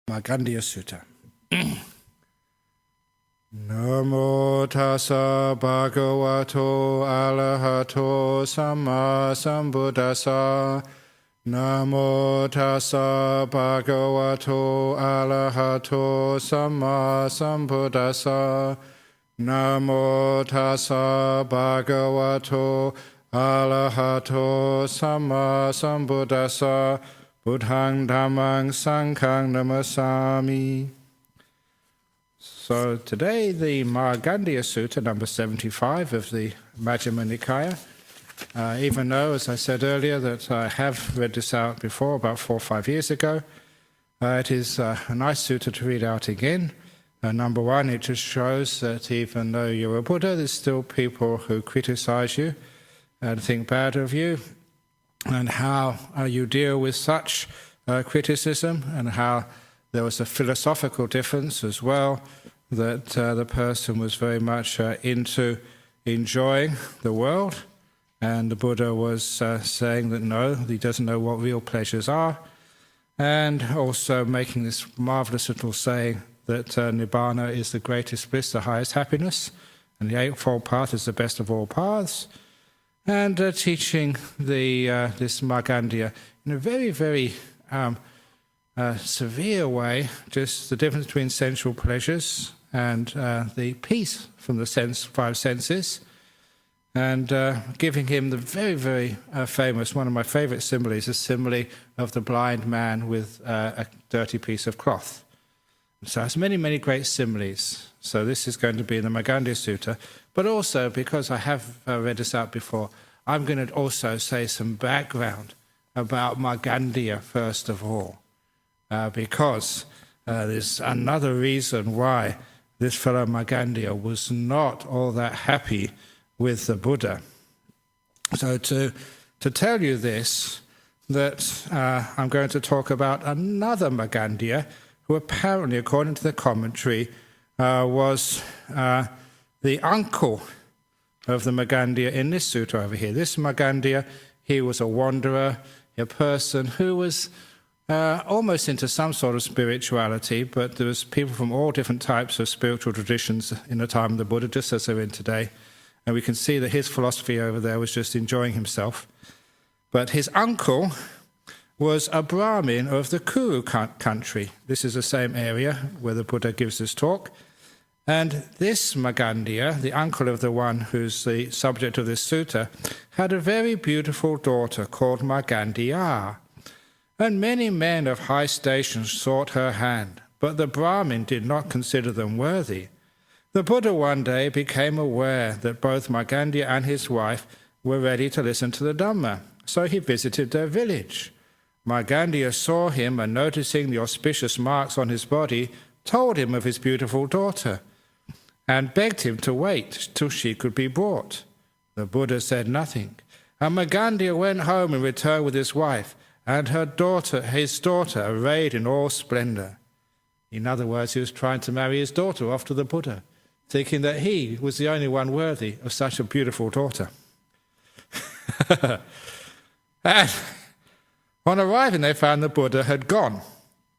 Magandiya Sutta. Namo tassa bhagavato arahato samma sambuddhassa. Namo tassa bhagavato arahato samma sambuddhassa. Namo tassa bhagavato arahato samma sambuddhassa. Buddhang dhammang sanghang namasami. So today the Magandiya Sutta, number 75 of the Majjhima Nikaya. Even though, as I said earlier, that I have read this out before, about 4 or 5 years ago, it is a nice sutta to read out again. Number one, it just shows that even though you're a Buddha, there's still people who criticize you and think bad of you, and how you deal with such criticism, and how there was a philosophical difference as well, that the person was very much into enjoying the world, and the Buddha was saying that no, he doesn't know what real pleasures are, and also making this marvelous little saying that Nibbana is the greatest bliss, the highest happiness, and the Eightfold Path is the best of all paths, and teaching this Magandiya in a very, very severe way, just the difference between sensual pleasures and the peace from the five senses, and giving him the very, very famous, one of my favorite similes, the simile of the blind man with a dirty piece of cloth. So there's many, many great similes. So this is going to be in the Magandiya Sutta, but also, because I have read this out before, I'm going to also say some background about Magandiya first of all, because there's another reason why this fellow Magandiya was not all that happy with the Buddha. So to tell you this, that I'm going to talk about another Magandiya, who apparently, according to the commentary, was the uncle of the Magandiya in this sutta over here. This Magandiya, he was a wanderer, a person who was almost into some sort of spirituality, but there was people from all different types of spiritual traditions in the time of the Buddha, just as they're in today. And we can see that his philosophy over there was just enjoying himself. But his uncle was a Brahmin of the Kuru country. This is the same area where the Buddha gives this talk. And this Magandiya, the uncle of the one who's the subject of this sutta, had a very beautiful daughter called Magandiya. And many men of high station sought her hand, but the Brahmin did not consider them worthy. The Buddha one day became aware that both Magandiya and his wife were ready to listen to the Dhamma, so he visited their village. Magandiya saw him, and noticing the auspicious marks on his body, told him of his beautiful daughter, and begged him to wait till she could be brought. The Buddha said nothing, and Magandiya went home and returned with his wife, and his daughter, arrayed in all splendor. In other words, he was trying to marry his daughter off to the Buddha, thinking that he was the only one worthy of such a beautiful daughter. And on arriving, they found the Buddha had gone,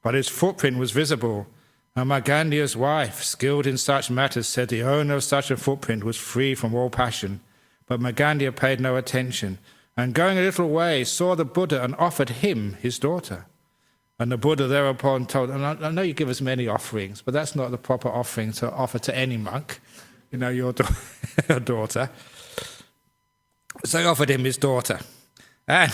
but his footprint was visible. And Magandiya's wife, skilled in such matters, said the owner of such a footprint was free from all passion. But Magandiya paid no attention, and going a little way, saw the Buddha and offered him his daughter. And the Buddha thereupon told, and I know you give us many offerings, but that's not the proper offering to offer to any monk, your daughter. So he offered him his daughter. And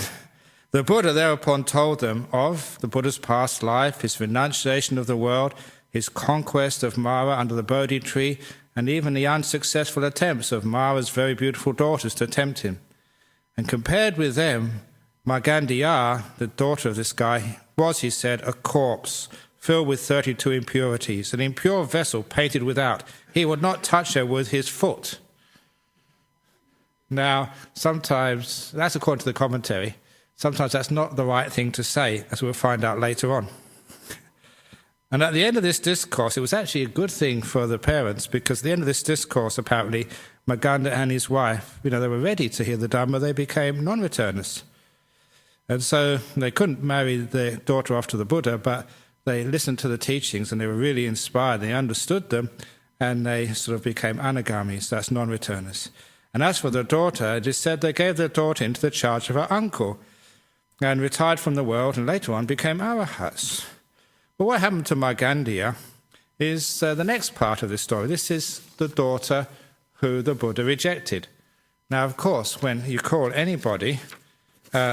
the Buddha thereupon told them of the Buddha's past life, his renunciation of the world, his conquest of Mara under the Bodhi tree, and even the unsuccessful attempts of Mara's very beautiful daughters to tempt him. And compared with them, Magandiya, the daughter of this guy, was, he said, a corpse filled with 32 impurities, an impure vessel painted without. He would not touch her with his foot. Now, sometimes, that's according to the commentary, sometimes that's not the right thing to say, as we'll find out later on. And at the end of this discourse, it was actually a good thing for the parents, because at the end of this discourse, apparently, Magandiya and his wife, they were ready to hear the Dhamma, they became non-returners. And so they couldn't marry their daughter off to the Buddha, but they listened to the teachings and they were really inspired. They understood them, and they sort of became anagamis, that's non-returners. And as for the daughter, it is said they gave their daughter into the charge of her uncle and retired from the world, and later on became arahats. But what happened to Magandiya is the next part of this story. This is the daughter who the Buddha rejected. Now, of course, when you call anybody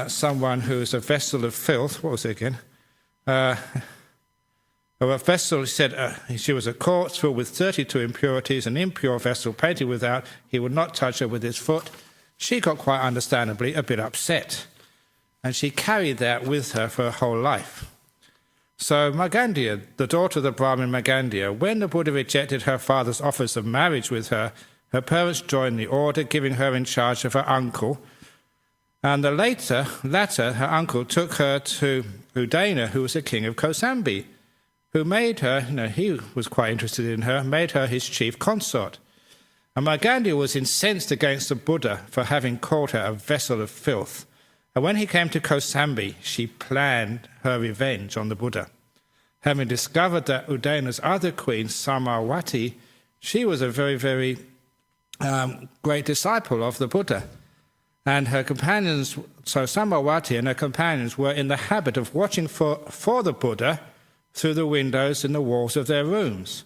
someone who is a vessel of filth, what was it again? A vessel, he said, she was a corpse filled with 32 impurities, an impure vessel painted without, he would not touch her with his foot. She got quite understandably a bit upset, and she carried that with her for her whole life. So Magandiya, the daughter of the Brahmin Magandiya, when the Buddha rejected her father's offers of marriage with her, her parents joined the order, giving her in charge of her uncle. And the latter, her uncle took her to Udana, who was the king of Kosambi, who made her, he was quite interested in her, made her his chief consort. And Magandiya was incensed against the Buddha for having called her a vessel of filth. And when he came to Kosambi, she planned her revenge on the Buddha. Having discovered that Udana's other queen, Samawati, she was a very, very great disciple of the Buddha. And her companions, so Samawati and her companions were in the habit of watching for the Buddha through the windows in the walls of their rooms.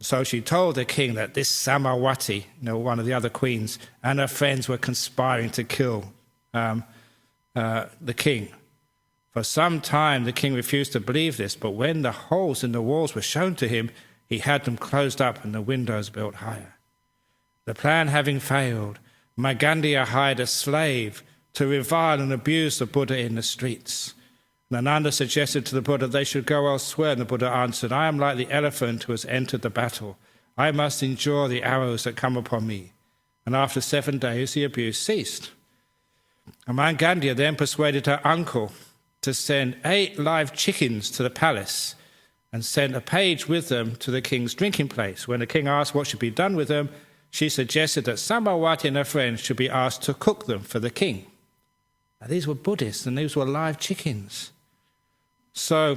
So she told the king that this Samawati, one of the other queens, and her friends were conspiring to kill the king. For some time the king refused to believe this, but when the holes in the walls were shown to him, he had them closed up and the windows built higher. The plan having failed, Magandiya hired a slave to revile and abuse the Buddha in the streets. Nanda suggested to the Buddha they should go elsewhere, and the Buddha answered, I am like the elephant who has entered the battle. I must endure the arrows that come upon me. And after 7 days the abuse ceased. And Magandiya then persuaded her uncle to send 8 live chickens to the palace and sent a page with them to the king's drinking place. When the king asked what should be done with them, she suggested that Samawati and her friends should be asked to cook them for the king. Now, these were Buddhists, and these were live chickens. So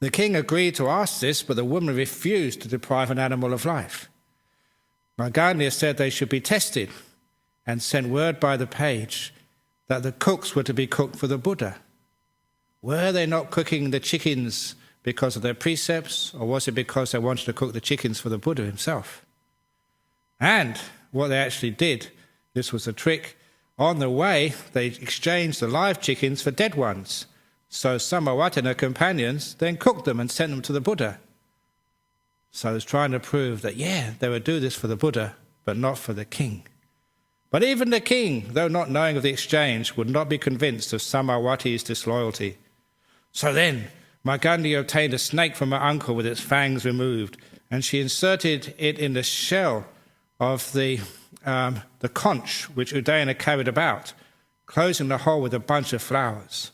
the king agreed to ask this, but the woman refused to deprive an animal of life. Magandiya said they should be tested and sent word by the page that the cooks were to be cooked for the Buddha. Were they not cooking the chickens because of their precepts, or was it because they wanted to cook the chickens for the Buddha himself? And what they actually did, this was a trick, on the way they exchanged the live chickens for dead ones. So Samawati and her companions then cooked them and sent them to the Buddha. So I was trying to prove that, they would do this for the Buddha, but not for the king. But even the king, though not knowing of the exchange, would not be convinced of Samawati's disloyalty. So then Magandiya obtained a snake from her uncle with its fangs removed, and she inserted it in the shell of the conch which Udana carried about, closing the hole with a bunch of flowers.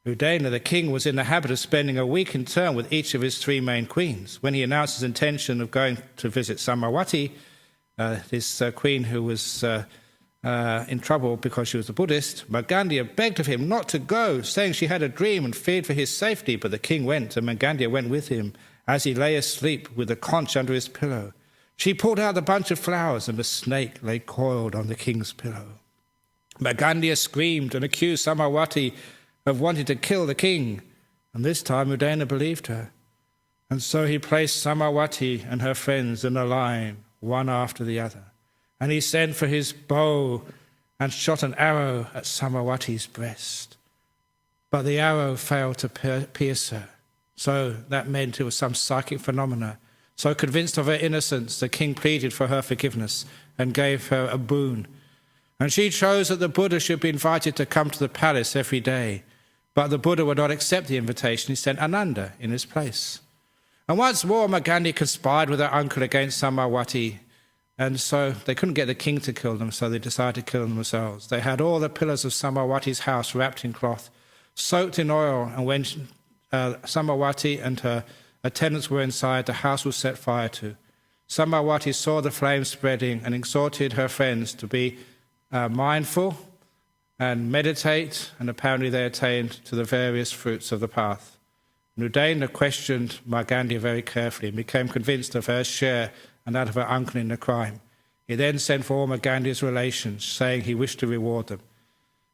Udana, the king, was in the habit of spending a week in turn with each of his 3 main queens. When he announced his intention of going to visit Samawati, this queen who was in trouble because she was a Buddhist, Magandiya begged of him not to go, saying she had a dream and feared for his safety. But the king went, and Magandiya went with him as he lay asleep with the conch under his pillow. She pulled out the bunch of flowers, and the snake lay coiled on the king's pillow. Magandiya screamed and accused Samawati of wanting to kill the king, and this time Udana believed her. And so he placed Samawati and her friends in a line, one after the other. And he sent for his bow and shot an arrow at Samawati's breast. But the arrow failed to pierce her. So that meant it was some psychic phenomena. So convinced of her innocence, the king pleaded for her forgiveness and gave her a boon. And she chose that the Buddha should be invited to come to the palace every day. But the Buddha would not accept the invitation. He sent Ananda in his place. And once more, Magandiya conspired with her uncle against Samawati. And so they couldn't get the king to kill them, so they decided to kill them themselves. They had all the pillars of Samawati's house wrapped in cloth, soaked in oil, and when Samawati and her attendants were inside, the house was set fire to. Samawati saw the flames spreading and exhorted her friends to be mindful and meditate, and apparently they attained to the various fruits of the path. Nudena questioned Magandiya very carefully and became convinced of her share and that of her uncle in the crime. He then sent for all Magandiya's relations, saying he wished to reward them.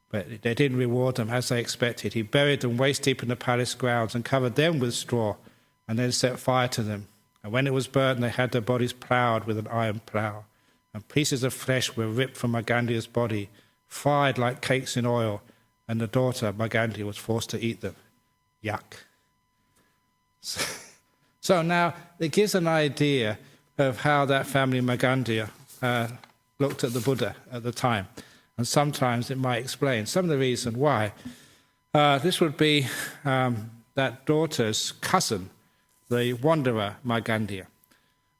But they didn't reward them as they expected. He buried them waist deep in the palace grounds and covered them with straw, and then set fire to them. And when it was burnt, they had their bodies ploughed with an iron plough. And pieces of flesh were ripped from Magandiya's body, fried like cakes in oil, and the daughter, Magandiya, was forced to eat them. Yuck. So now it gives an idea of how that family Magandiya looked at the Buddha at the time. And sometimes it might explain some of the reason why. This would be that daughter's cousin, the wanderer Magandiya.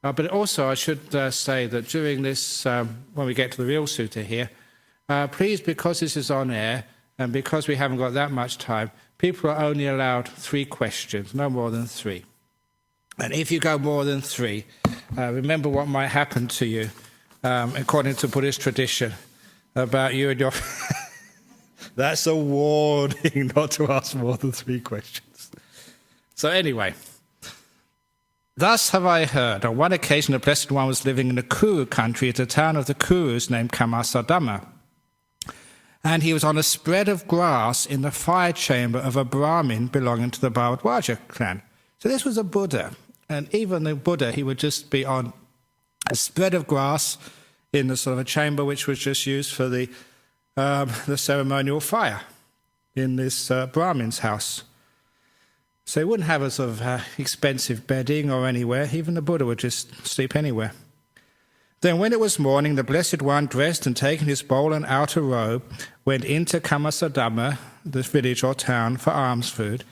But also I should say that during this, when we get to the real sutta here, please, because this is on air and because we haven't got that much time, people are only allowed 3 questions, no more than 3. And if you go more than 3, remember what might happen to you, according to Buddhist tradition, about you and your... That's a warning not to ask more than 3 questions. So anyway, thus have I heard. On one occasion, the Blessed One was living in the Kuru country at a town of the Kurus named Kamasadama. And he was on a spread of grass in the fire chamber of a Brahmin belonging to the Bharadwaja clan. So this was a Buddha. And even the Buddha, he would just be on a spread of grass in the sort of a chamber which was just used for the ceremonial fire in this Brahmin's house. So he wouldn't have a sort of expensive bedding or anywhere. Even the Buddha would just sleep anywhere. Then when it was morning, the Blessed One, dressed and taking his bowl and outer robe, went into Kamasadama, this village or town, for alms food.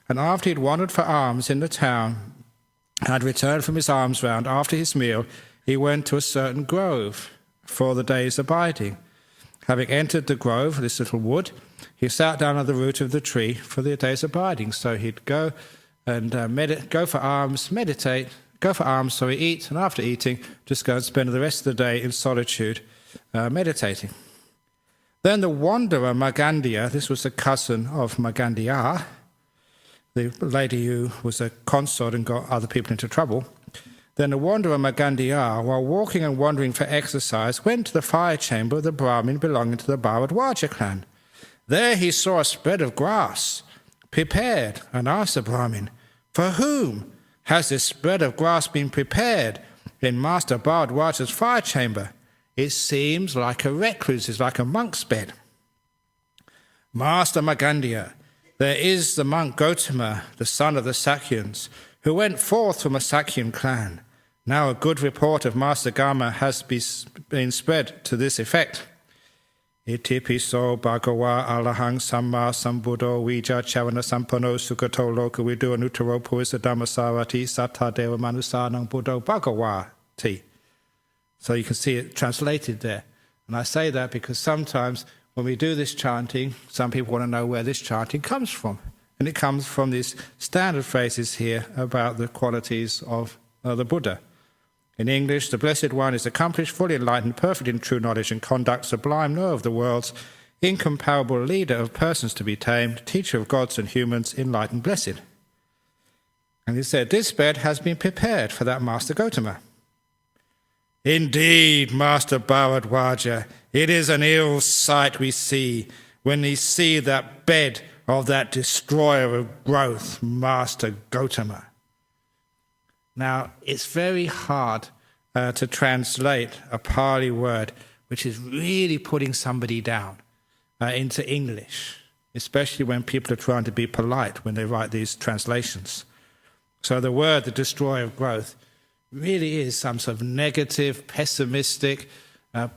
And after he had wandered for alms in the town, and had returned from his alms round after his meal, he went to a certain grove for the day's abiding. Having entered the grove, this little wood, he sat down at the root of the tree for the day's abiding. So he'd go and go for alms, meditate, go for alms, so he eat, and after eating, just go and spend the rest of the day in solitude, meditating. Then the wanderer Magandiya, this was the cousin of Magandiya, the lady who was a consort and got other people into trouble. Then the wanderer Magandiya, while walking and wandering for exercise, went to the fire chamber of the Brahmin belonging to the Bharadwaja clan. There he saw a spread of grass prepared, and asked the Brahmin, "For whom has this spread of grass been prepared in Master Bharadwaja's fire chamber? It seems like a recluse's, like a monk's bed." "Master Magandiya, there is the monk Gotama, the son of the Sakyans, who went forth from a Sakyan clan. Now a good report of Master Gama has been spread to this effect. Iti piso bhagawa alahang samma sambuddho vija chavana sampano sukato loka vidu anutaro puisa dhammasarati satta deva manusanang buddho bhagawati. So you can see it translated there. And I say that because sometimes when we do this chanting, some people want to know where this chanting comes from. And it comes from these standard phrases here about the qualities of the Buddha. In English, the Blessed One is accomplished, fully enlightened, perfect in true knowledge and conduct, sublime, knower of the worlds, incomparable leader of persons to be tamed, teacher of gods and humans, enlightened, blessed. And he said, this bed has been prepared for that Master Gotama. Indeed, Master Bharadwaja, it is an ill sight we see when we see that bed of that destroyer of growth, Master Gotama. Now, it's very hard to translate a Pali word which is really putting somebody down into English, especially when people are trying to be polite when they write these translations. So the word, the destroyer of growth, really is some sort of negative, pessimistic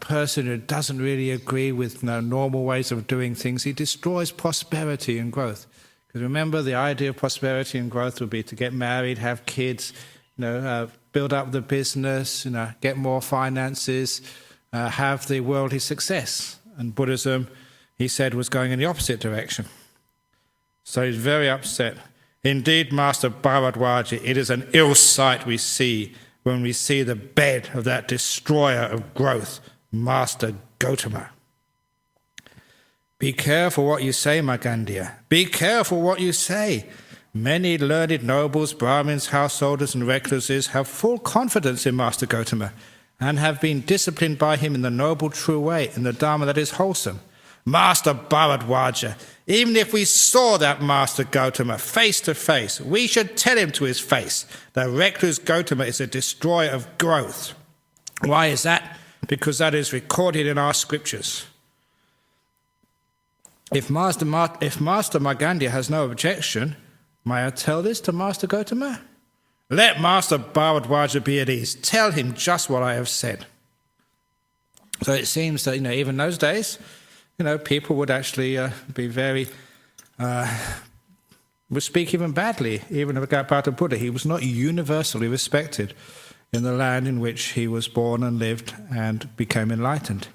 person who doesn't really agree with normal ways of doing things. He destroys prosperity and growth. Because remember, the idea of prosperity and growth would be to get married, have kids, build up the business, get more finances, have the worldly success. And Buddhism, he said, was going in the opposite direction. So he's very upset. Indeed, Master Bharadwaja, it is an ill sight we see when we see the bed of that destroyer of growth, Master Gotama. Be careful what you say, Magandiya. Be careful what you say. Many learned nobles, Brahmins, householders, and recluses have full confidence in Master Gotama and have been disciplined by him in the noble true way, in the Dharma that is wholesome. Master Bharadwaja, even if we saw that Master Gotama face to face, we should tell him to his face that recluse Gotama is a destroyer of growth. Why is that? Because that is recorded in our scriptures. If Master Magandiya has no objection, may I tell this to Master Gotama? Let Master Bharadwaja be at ease. Tell him just what I have said. So it seems that, even those days, people would actually be very, would speak even badly, even about the Buddha. He was not universally respected in the land in which he was born and lived and became enlightened.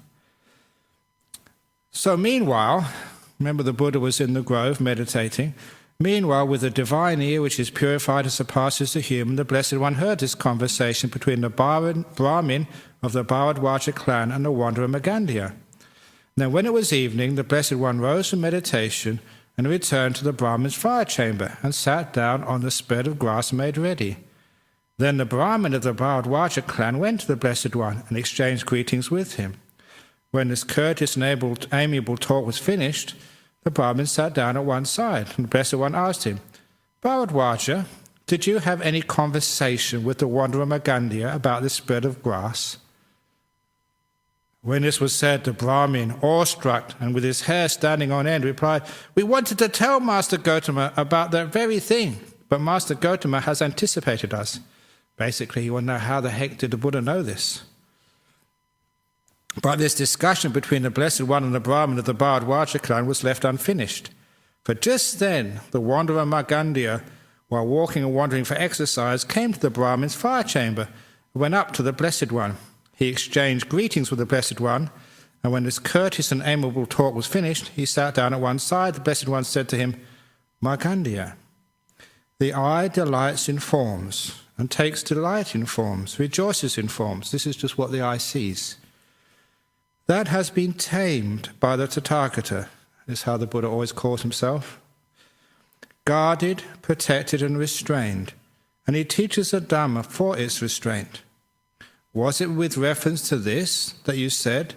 So meanwhile, remember the Buddha was in the grove meditating. Meanwhile, with the divine ear which is purified and surpasses the human, the Blessed One heard this conversation between the Brahmin of the Bharadwaja clan and the wanderer Magandiya. Now when it was evening, the Blessed One rose from meditation and returned to the Brahmin's fire chamber and sat down on the spread of grass made ready. Then the Brahmin of the Bharadwaja clan went to the Blessed One and exchanged greetings with him. When this courteous and amiable talk was finished, the Brahmin sat down at one side, and the Blessed One asked him, Bharadwaja, did you have any conversation with the wanderer Magandiya about this spread of grass? When this was said, the Brahmin, awestruck and with his hair standing on end, replied, We wanted to tell Master Gotama about that very thing, but Master Gotama has anticipated us. Basically, you want to know how the heck did the Buddha know this? But this discussion between the Blessed One and the Brahmin of the Bharadwaja clan was left unfinished. For just then, the wanderer Magandiya, while walking and wandering for exercise, came to the Brahmin's fire chamber and went up to the Blessed One. He exchanged greetings with the Blessed One, and when this courteous and amiable talk was finished, he sat down at one side. The Blessed One said to him, Magandiya, the eye delights in forms and takes delight in forms, rejoices in forms. This is just what the eye sees. That has been tamed by the Tathagata. This is how the Buddha always calls himself. Guarded, protected, and restrained. And he teaches the Dhamma for its restraint. Was it with reference to this that you said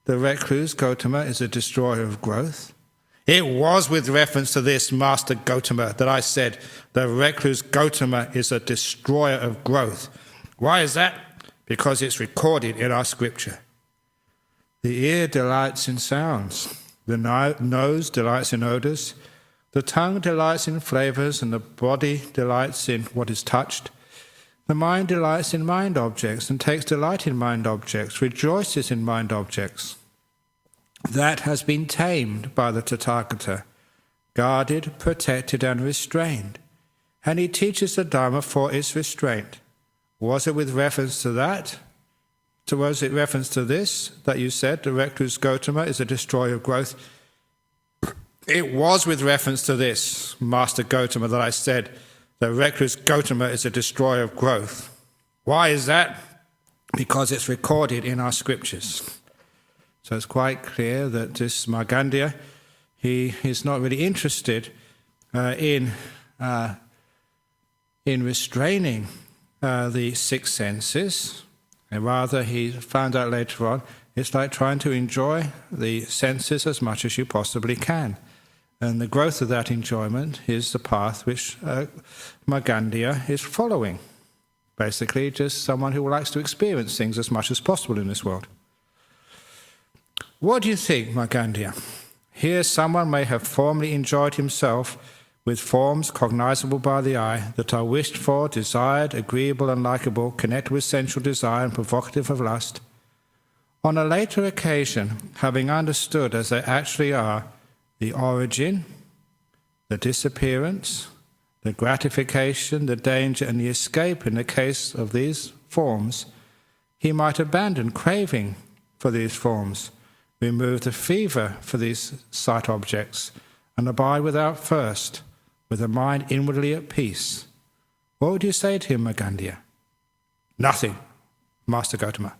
the recluse Gotama is a destroyer of growth? It was with reference to this, Master Gotama, that I said the recluse Gotama is a destroyer of growth. Why is that? Because it's recorded in our scripture. The ear delights in sounds, the nose delights in odors, the tongue delights in flavors, and the body delights in what is touched. The mind delights in mind objects and takes delight in mind objects, rejoices in mind objects. That has been tamed by the Tathagata, guarded, protected, and restrained, and he teaches the Dhamma for its restraint. Was it with reference to that? Was it reference to this that you said the recluse Gotama is a destroyer of growth? It was with reference to this, Master Gotama, that I said the recluse Gotama is a destroyer of growth. Why is that? Because it's recorded in our scriptures. So it's quite clear that this Magandiya, he is not really interested in restraining the six senses. And rather, he found out later on, it's like trying to enjoy the senses as much as you possibly can. And the growth of that enjoyment is the path which Magandiya is following. Basically, just someone who likes to experience things as much as possible in this world. What do you think, Magandiya? Here someone may have formerly enjoyed himself with forms cognizable by the eye that are wished for, desired, agreeable and likable, connected with sensual desire and provocative of lust. On a later occasion, having understood as they actually are the origin, the disappearance, the gratification, the danger and the escape in the case of these forms, he might abandon craving for these forms, remove the fever for these sight objects, and abide without thirst, with a mind inwardly at peace. What would you say to him, Magandiya? Nothing, Master Gotama.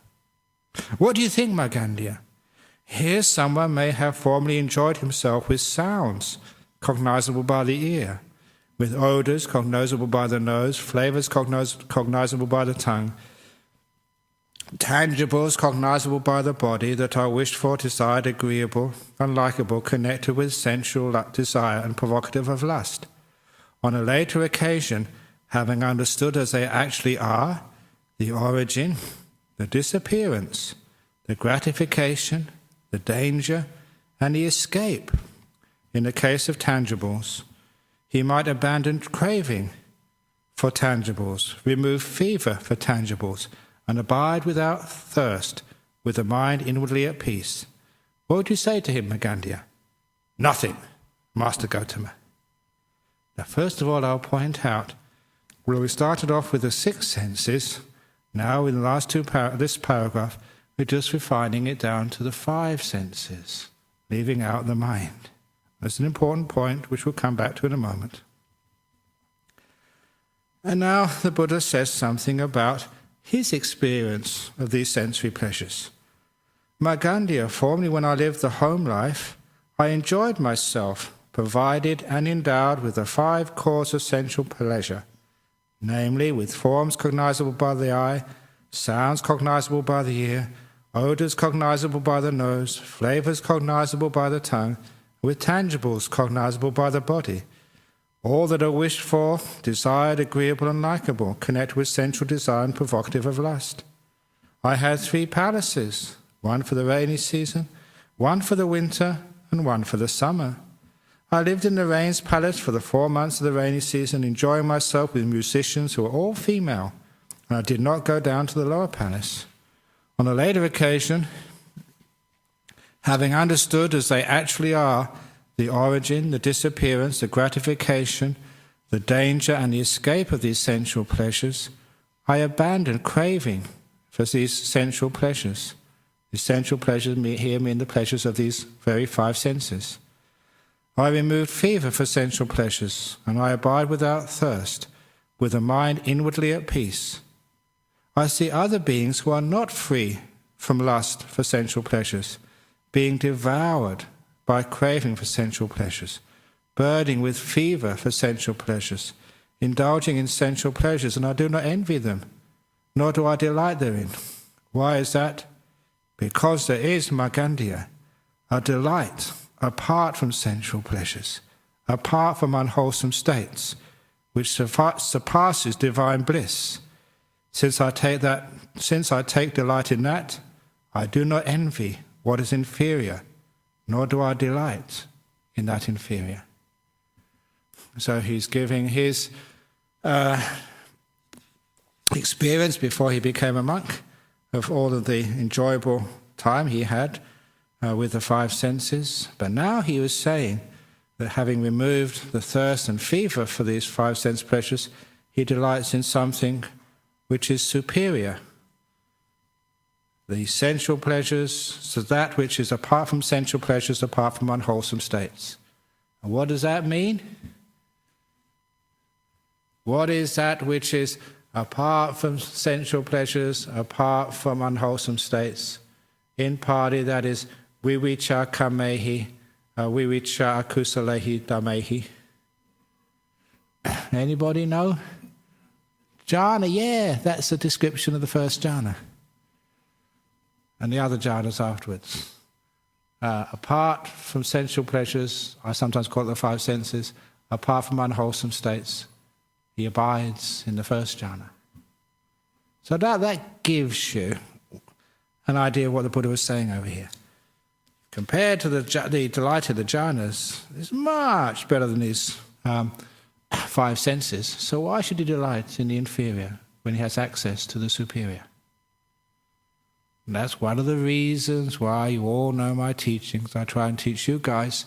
What do you think, Magandiya? Here someone may have formerly enjoyed himself with sounds cognizable by the ear, with odours cognizable by the nose, flavours cognizable by the tongue, tangibles cognizable by the body that are wished for, desired, agreeable, unlikable, connected with sensual desire and provocative of lust. On a later occasion, having understood as they actually are, the origin, the disappearance, the gratification, the danger, and the escape, in the case of tangibles, he might abandon craving for tangibles, remove fever for tangibles, and abide without thirst, with the mind inwardly at peace. What would you say to him, Magandiya? Nothing, Master Gautama. Now, first of all, I'll point out, well, we started off with the 6 senses. Now, in the last this paragraph, we're just refining it down to the 5 senses, leaving out the mind. That's an important point, which we'll come back to in a moment. And now the Buddha says something about his experience of these sensory pleasures. Magandiya, formerly when I lived the home life, I enjoyed myself, provided and endowed with the 5 causes of sensual pleasure, namely with forms cognizable by the eye, sounds cognizable by the ear, odours cognizable by the nose, flavours cognizable by the tongue, with tangibles cognizable by the body, all that are wished for, desired, agreeable and likable, connected with sensual desire and provocative of lust. I had 3 palaces, one for the rainy season, one for the winter, and one for the summer. I lived in the rains palace for the 4 months of the rainy season, enjoying myself with musicians who were all female, and I did not go down to the lower palace. On a later occasion, having understood as they actually are the origin, the disappearance, the gratification, the danger and the escape of these sensual pleasures, I abandoned craving for these sensual pleasures. The sensual pleasures here mean the pleasures of these very 5 senses. I removed fever for sensual pleasures, and I abide without thirst, with a mind inwardly at peace. I see other beings who are not free from lust for sensual pleasures, being devoured by craving for sensual pleasures, burning with fever for sensual pleasures, indulging in sensual pleasures, and I do not envy them, nor do I delight therein. Why is that? Because there is, Magandiya, a delight apart from sensual pleasures, apart from unwholesome states, which surpasses divine bliss. Since I take delight in that, I do not envy what is inferior, nor do I delight in that inferior. So he's giving his experience before he became a monk of all of the enjoyable time he had with the 5 senses. But now he was saying that having removed the thirst and fever for these 5 sense pleasures, he delights in something which is superior. The sensual pleasures, so that which is apart from sensual pleasures, apart from unwholesome states. And what does that mean? What is that which is apart from sensual pleasures, apart from unwholesome states? In Pali, that is vivicca kamehi, vivicca akusalehi dhamehi. Anybody know? Jhana, yeah, that's the description of the first jhana. And the other jhanas afterwards. Apart from sensual pleasures, I sometimes call it the 5 senses, apart from unwholesome states, he abides in the first jhana. So that gives you an idea of what the Buddha was saying over here. Compared to the delight of the jhanas, it's much better than these 5 senses. So why should he delight in the inferior when he has access to the superior? And that's one of the reasons why you all know my teachings. I try and teach you guys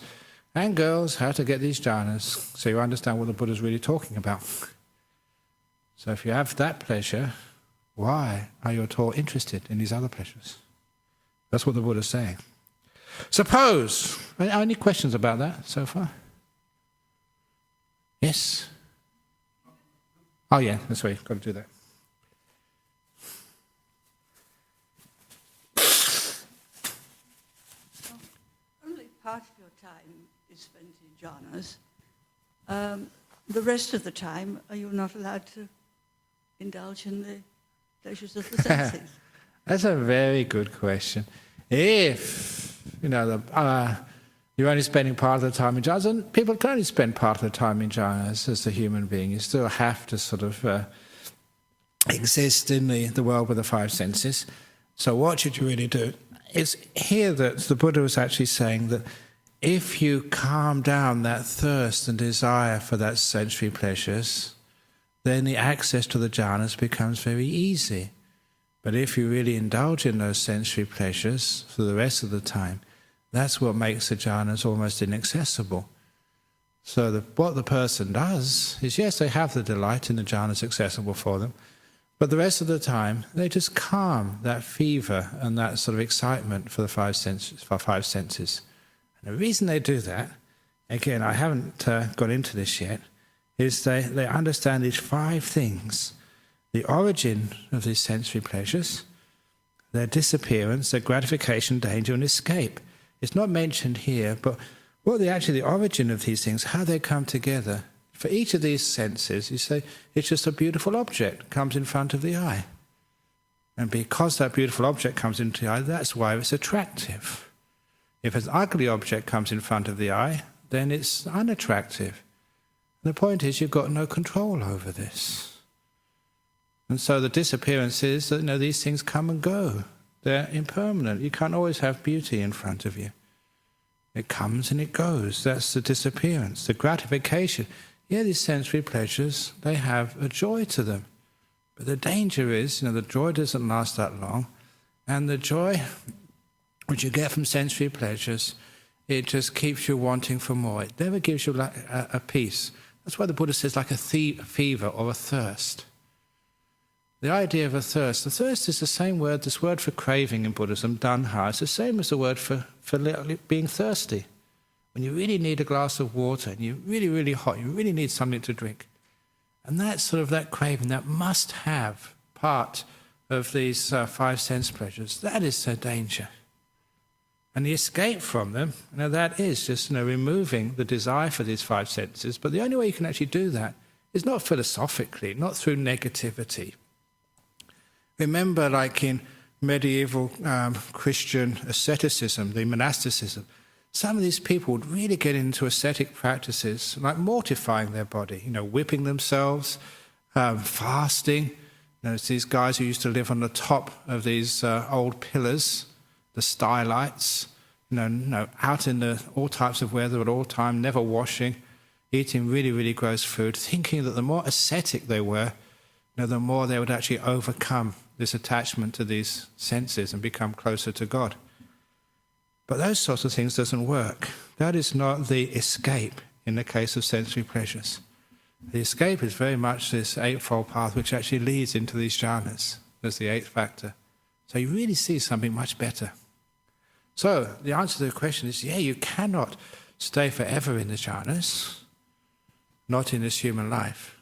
and girls how to get these jhanas so you understand what the Buddha is really talking about. So if you have that pleasure, why are you at all interested in these other pleasures? That's what the Buddha is saying. Suppose, any questions about that so far? Yes? Oh yeah, that's right, you've got to do that. Only part of your time is spent in jhanas. the rest of the time, are you not allowed to indulge in the pleasures of the senses? That's a very good question. If, you're only spending part of the time in jhanas, and people can only spend part of the time in jhanas as a human being. You still have to sort of exist in the world with the five senses. So what should you really do? It's here that the Buddha was actually saying that if you calm down that thirst and desire for that sensory pleasures, then the access to the jhanas becomes very easy. But if you really indulge in those sensory pleasures for the rest of the time, that's what makes the jhanas almost inaccessible. So what the person does is, yes, they have the delight in the jhanas accessible for them, but the rest of the time they just calm that fever and that sort of excitement for the five senses. And the reason they do that, again, I haven't got into this yet, is they understand these five things: the origin of these sensory pleasures, their disappearance, their gratification, danger, and escape. It's not mentioned here, but what the origin of these things, how they come together. For each of these senses, you say, it's just a beautiful object comes in front of the eye. And because that beautiful object comes into the eye, that's why it's attractive. If an ugly object comes in front of the eye, then it's unattractive. And the point is, you've got no control over this. And so the disappearance is that these things come and go. They're impermanent. You can't always have beauty in front of you. It comes and it goes. That's the disappearance. The gratification. Yeah, these sensory pleasures, they have a joy to them. But the danger is, the joy doesn't last that long. And the joy which you get from sensory pleasures, it just keeps you wanting for more. It never gives you a peace. That's why the Buddha says like a fever or a thirst. The idea of a thirst is the same word, this word for craving in Buddhism, danha. It's the same as the word for being thirsty. When you really need a glass of water and you're really, really hot, you really need something to drink. And that's sort of that craving, that must-have part of these five sense pleasures. That is the danger. And the escape from them, that is just removing the desire for these five senses. But the only way you can actually do that is not philosophically, not through negativity. Remember, like in medieval Christian asceticism, the monasticism, some of these people would really get into ascetic practices, like mortifying their body, whipping themselves, fasting. It's these guys who used to live on the top of these old pillars, the stylites, out in all types of weather at all time, never washing, eating really, really gross food, thinking that the more ascetic they were, the more they would actually overcome this attachment to these senses and become closer to God. But those sorts of things doesn't work. That is not the escape in the case of sensory pleasures. The escape is very much this eightfold path which actually leads into these jhanas as the eighth factor. So you really see something much better. So the answer to the question is, you cannot stay forever in the jhanas, not in this human life.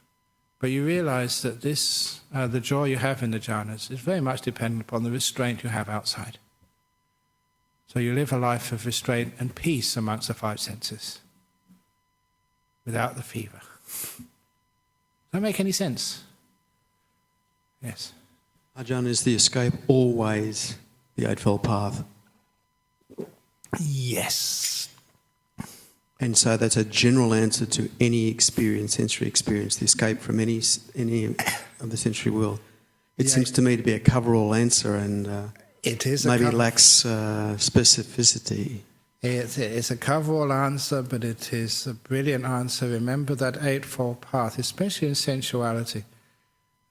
But you realize that the joy you have in the jhanas is very much dependent upon the restraint you have outside. So you live a life of restraint and peace amongst the five senses, without the fever. Does that make any sense? Yes. Ajahn, is the escape always the Eightfold Path? Yes. And so that's a general answer to any experience, sensory experience, the escape from any of the sensory world. It seems to me to be a cover-all answer, and it is maybe lacks specificity. It's a cover-all answer, but it is a brilliant answer. Remember that eightfold path, especially in sensuality.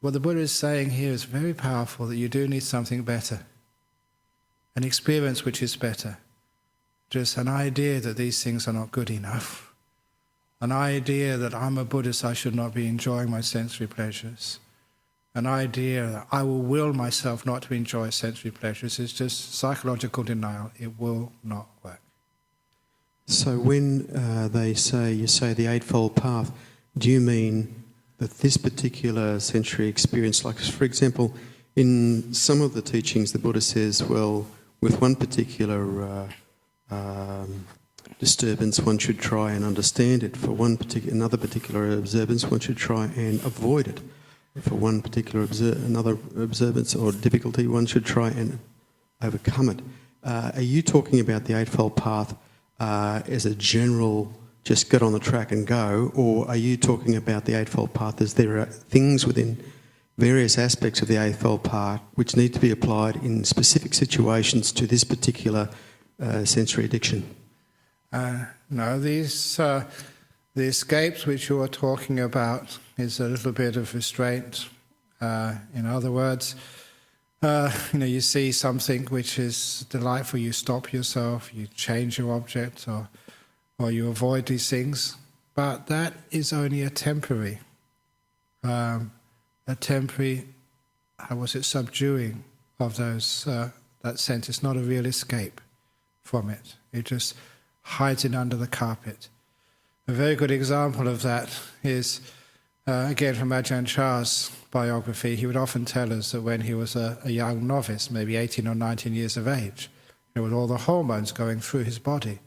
What the Buddha is saying here is very powerful, that you do need something better, an experience which is better. Just an idea that these things are not good enough. An idea that I'm a Buddhist, I should not be enjoying my sensory pleasures. An idea that I will will myself not to enjoy sensory pleasures is just psychological denial. It will not work. So when you say the Eightfold Path, do you mean that this particular sensory experience, like for example, in some of the teachings the Buddha says, well, with one particular disturbance, one should try and understand it. For another particular observance, one should try and avoid it. For one particular another observance or difficulty, one should try and overcome it. Are you talking about the Eightfold Path as a general, just get on the track and go, or are you talking about the Eightfold Path as there are things within various aspects of the Eightfold Path which need to be applied in specific situations to this particular sensory addiction? No, the escapes which you are talking about is a little bit of restraint. In other words, you see something which is delightful, you stop yourself, you change your object, or you avoid these things. But that is only a temporary subduing of those, that sense. It's not a real escape from it. It just hides it under the carpet. A very good example of that is, again, from Ajahn Chah's biography. He would often tell us that when he was a young novice, maybe 18 or 19 years of age, with all the hormones going through his body,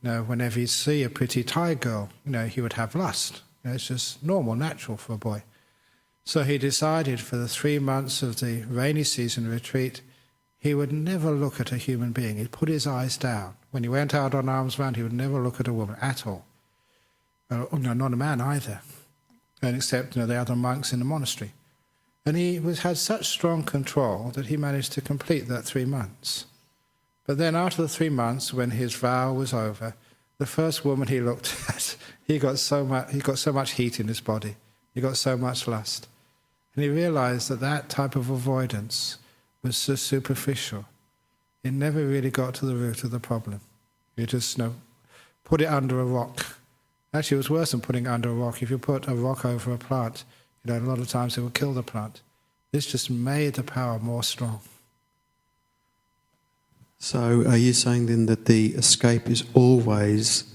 whenever he'd see a pretty Thai girl, he would have lust. It's just normal, natural for a boy. So he decided for the 3 months of the rainy season retreat, he would never look at a human being. He'd put his eyes down. When he went out on alms round, he would never look at a woman at all. Not a man either, and except the other monks in the monastery. And he had such strong control that he managed to complete that 3 months. But then after the 3 months, when his vow was over, the first woman he looked at, he got so much heat in his body. He got so much lust. And he realized that type of avoidance was so superficial. It never really got to the root of the problem. You just put it under a rock. Actually, it was worse than putting it under a rock. If you put a rock over a plant, a lot of times it will kill the plant. This just made the power more strong. So are you saying then that the escape is always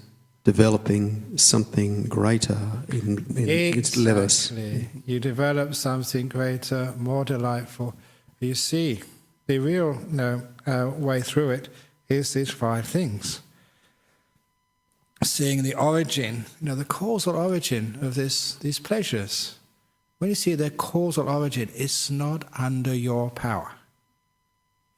developing something greater in its levels? Exactly. You develop something greater, more delightful. You see, the real way through it is these 5 things. Seeing the origin, the causal origin of these pleasures. When you see their causal origin, it's not under your power.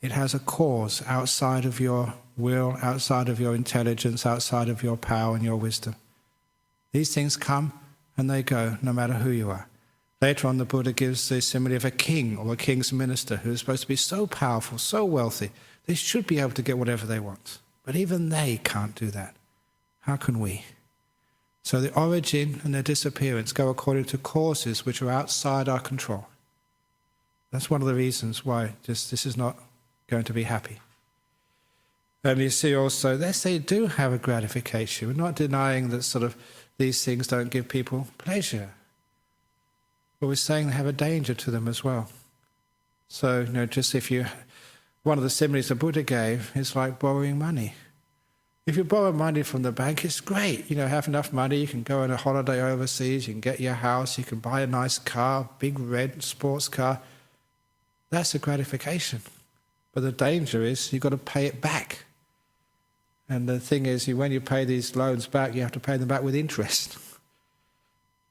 It has a cause outside of your will, outside of your intelligence, outside of your power and your wisdom. These things come and they go, no matter who you are. Later on, the Buddha gives the simile of a king or a king's minister who is supposed to be so powerful, so wealthy, they should be able to get whatever they want. But even they can't do that. How can we? So the origin and their disappearance go according to causes which are outside our control. That's one of the reasons why this is not going to be happy. And you see also, yes, they do have a gratification. We're not denying that these things don't give people pleasure. But we're saying they have a danger to them as well. So, one of the similes the Buddha gave is like borrowing money. If you borrow money from the bank, it's great. Have enough money, you can go on a holiday overseas, you can get your house, you can buy a nice car, big red sports car. That's a gratification. But the danger is you've got to pay it back. And the thing is, when you pay these loans back, you have to pay them back with interest.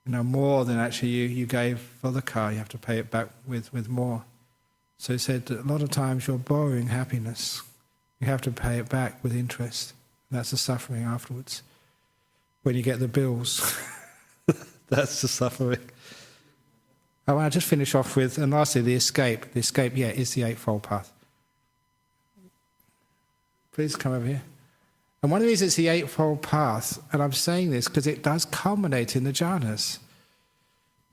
More than actually you gave for the car, you have to pay it back with more. So he said that a lot of times you're borrowing happiness. You have to pay it back with interest. That's the suffering afterwards. When you get the bills, that's the suffering. I want to just finish off with, and lastly, the escape. The escape, is the Eightfold Path. Please come over here. And one of the reasons it's the Eightfold Path, and I'm saying this because it does culminate in the jhanas.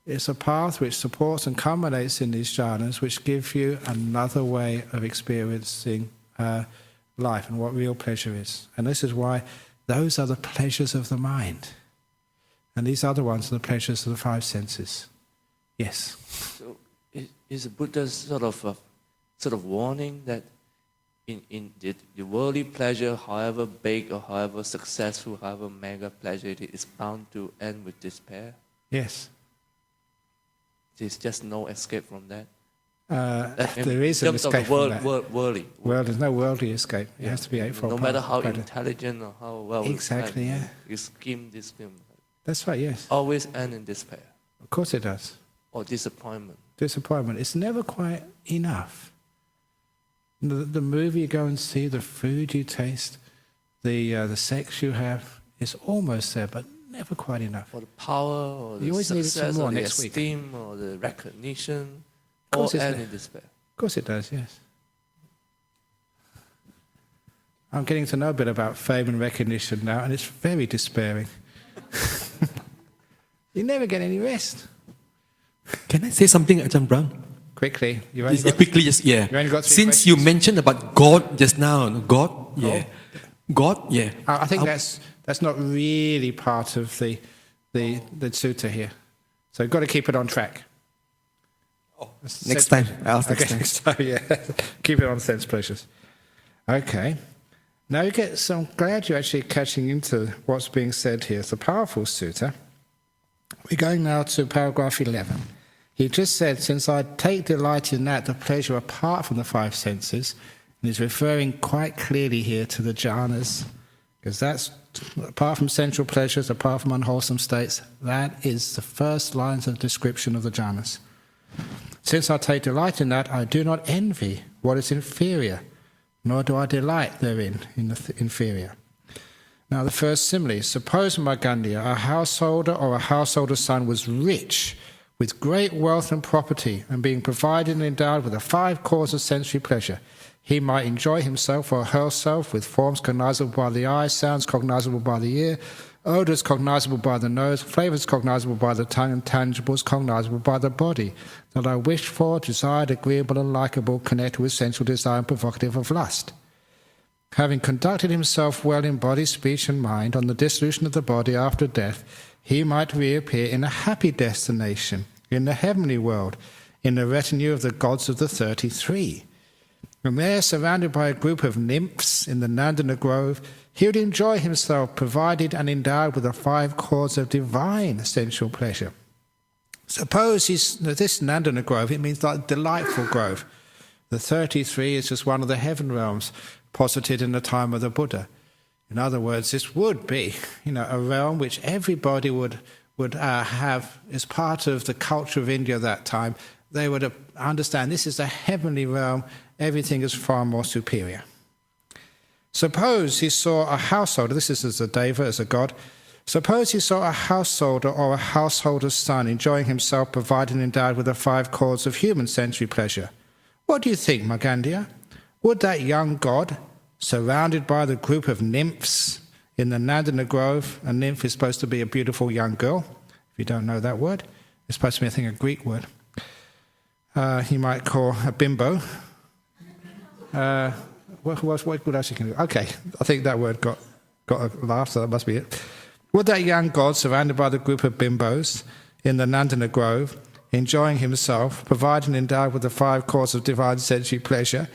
It's a path which supports and culminates in these jhanas, which give you another way of experiencing life and what real pleasure is. And this is why those are the pleasures of the mind. And these other ones are the pleasures of the 5 senses. Yes? So is the Buddha's sort of warning that in the worldly pleasure, however big or however successful, however mega pleasure it is bound to end with despair? Yes. There's just no escape from that? there is an in terms of escape the from that. worldly. Well, there's no worldly escape. It has to be eightfold. No matter path. how But, intelligent or how well Exactly, we plan, yeah. you scheme this film. that's right, yes. Always end in despair Of course it does. or disappointment. Disappointment. It's never quite enough. The movie you go and see, the food you taste, the sex you have, is almost there, but never quite enough. Or the power, or You the always need some success, more or the next week. esteem, or the recognition, Of all course it's end there. in despair. Of course it does, yes. I'm getting to know a bit about fame and recognition now, and it's very despairing. You never get any rest. Can I say something, Ajahn Brahm? Quickly, you've only Yes, got, quickly, just yeah. You only got 3 Since you questions. mentioned about God just now, God, yeah, God, yeah. I think that's not really part of the sutta here. So you've got to keep it on track. Next time, I'll ask Okay, next time. so yeah, keep it on sense pleasures. Okay. Now you get some. Glad you're actually catching into what's being said here. It's a powerful sutta. We're going now to paragraph 11. He just said, since I take delight in that, the pleasure apart from the 5 senses, and he's referring quite clearly here to the jhanas, because that's, apart from sensual pleasures, apart from unwholesome states, that is the first lines of description of the jhanas. Since I take delight in that, I do not envy what is inferior, nor do I delight therein in the inferior. Now the first simile, suppose Magandiya, a householder or a householder's son, was rich, with great wealth and property, and being provided and endowed with the 5 causes of sensory pleasure. He might enjoy himself or herself with forms cognizable by the eye, sounds cognizable by the ear, odours cognizable by the nose, flavours cognizable by the tongue, and tangibles cognizable by the body, that are wished for, desired, agreeable, and likeable, connected with sensual desire and provocative of lust. Having conducted himself well in body, speech, and mind, on the dissolution of the body after death, he might reappear in a happy destination, in the heavenly world, in the retinue of the gods of the 33. And there, surrounded by a group of nymphs in the Nandana grove, he would enjoy himself, provided and endowed with the 5 causes of divine sensual pleasure. Suppose this Nandana grove, it means like delightful grove. The 33 is just one of the heaven realms posited in the time of the Buddha. In other words, this would be, a realm which everybody would have as part of the culture of India at that time. They would understand this is a heavenly realm. Everything is far more superior. Suppose he saw a householder, this is as a deva, as a god. Suppose he saw a householder or a householder's son enjoying himself, provided and endowed with the 5 causes of human sensory pleasure. What do you think, Magandiya? Would that young god, surrounded by the group of nymphs in the Nandana grove, a nymph is supposed to be a beautiful young girl, if you don't know that word, it's supposed to be, I think, a Greek word. He might call a bimbo. What else you can do? Okay, I think that word got a laugh, so that must be it. Would that young god, surrounded by the group of bimbos in the Nandana grove, enjoying himself, provided and endowed with the 5 causes of divine sensory pleasure,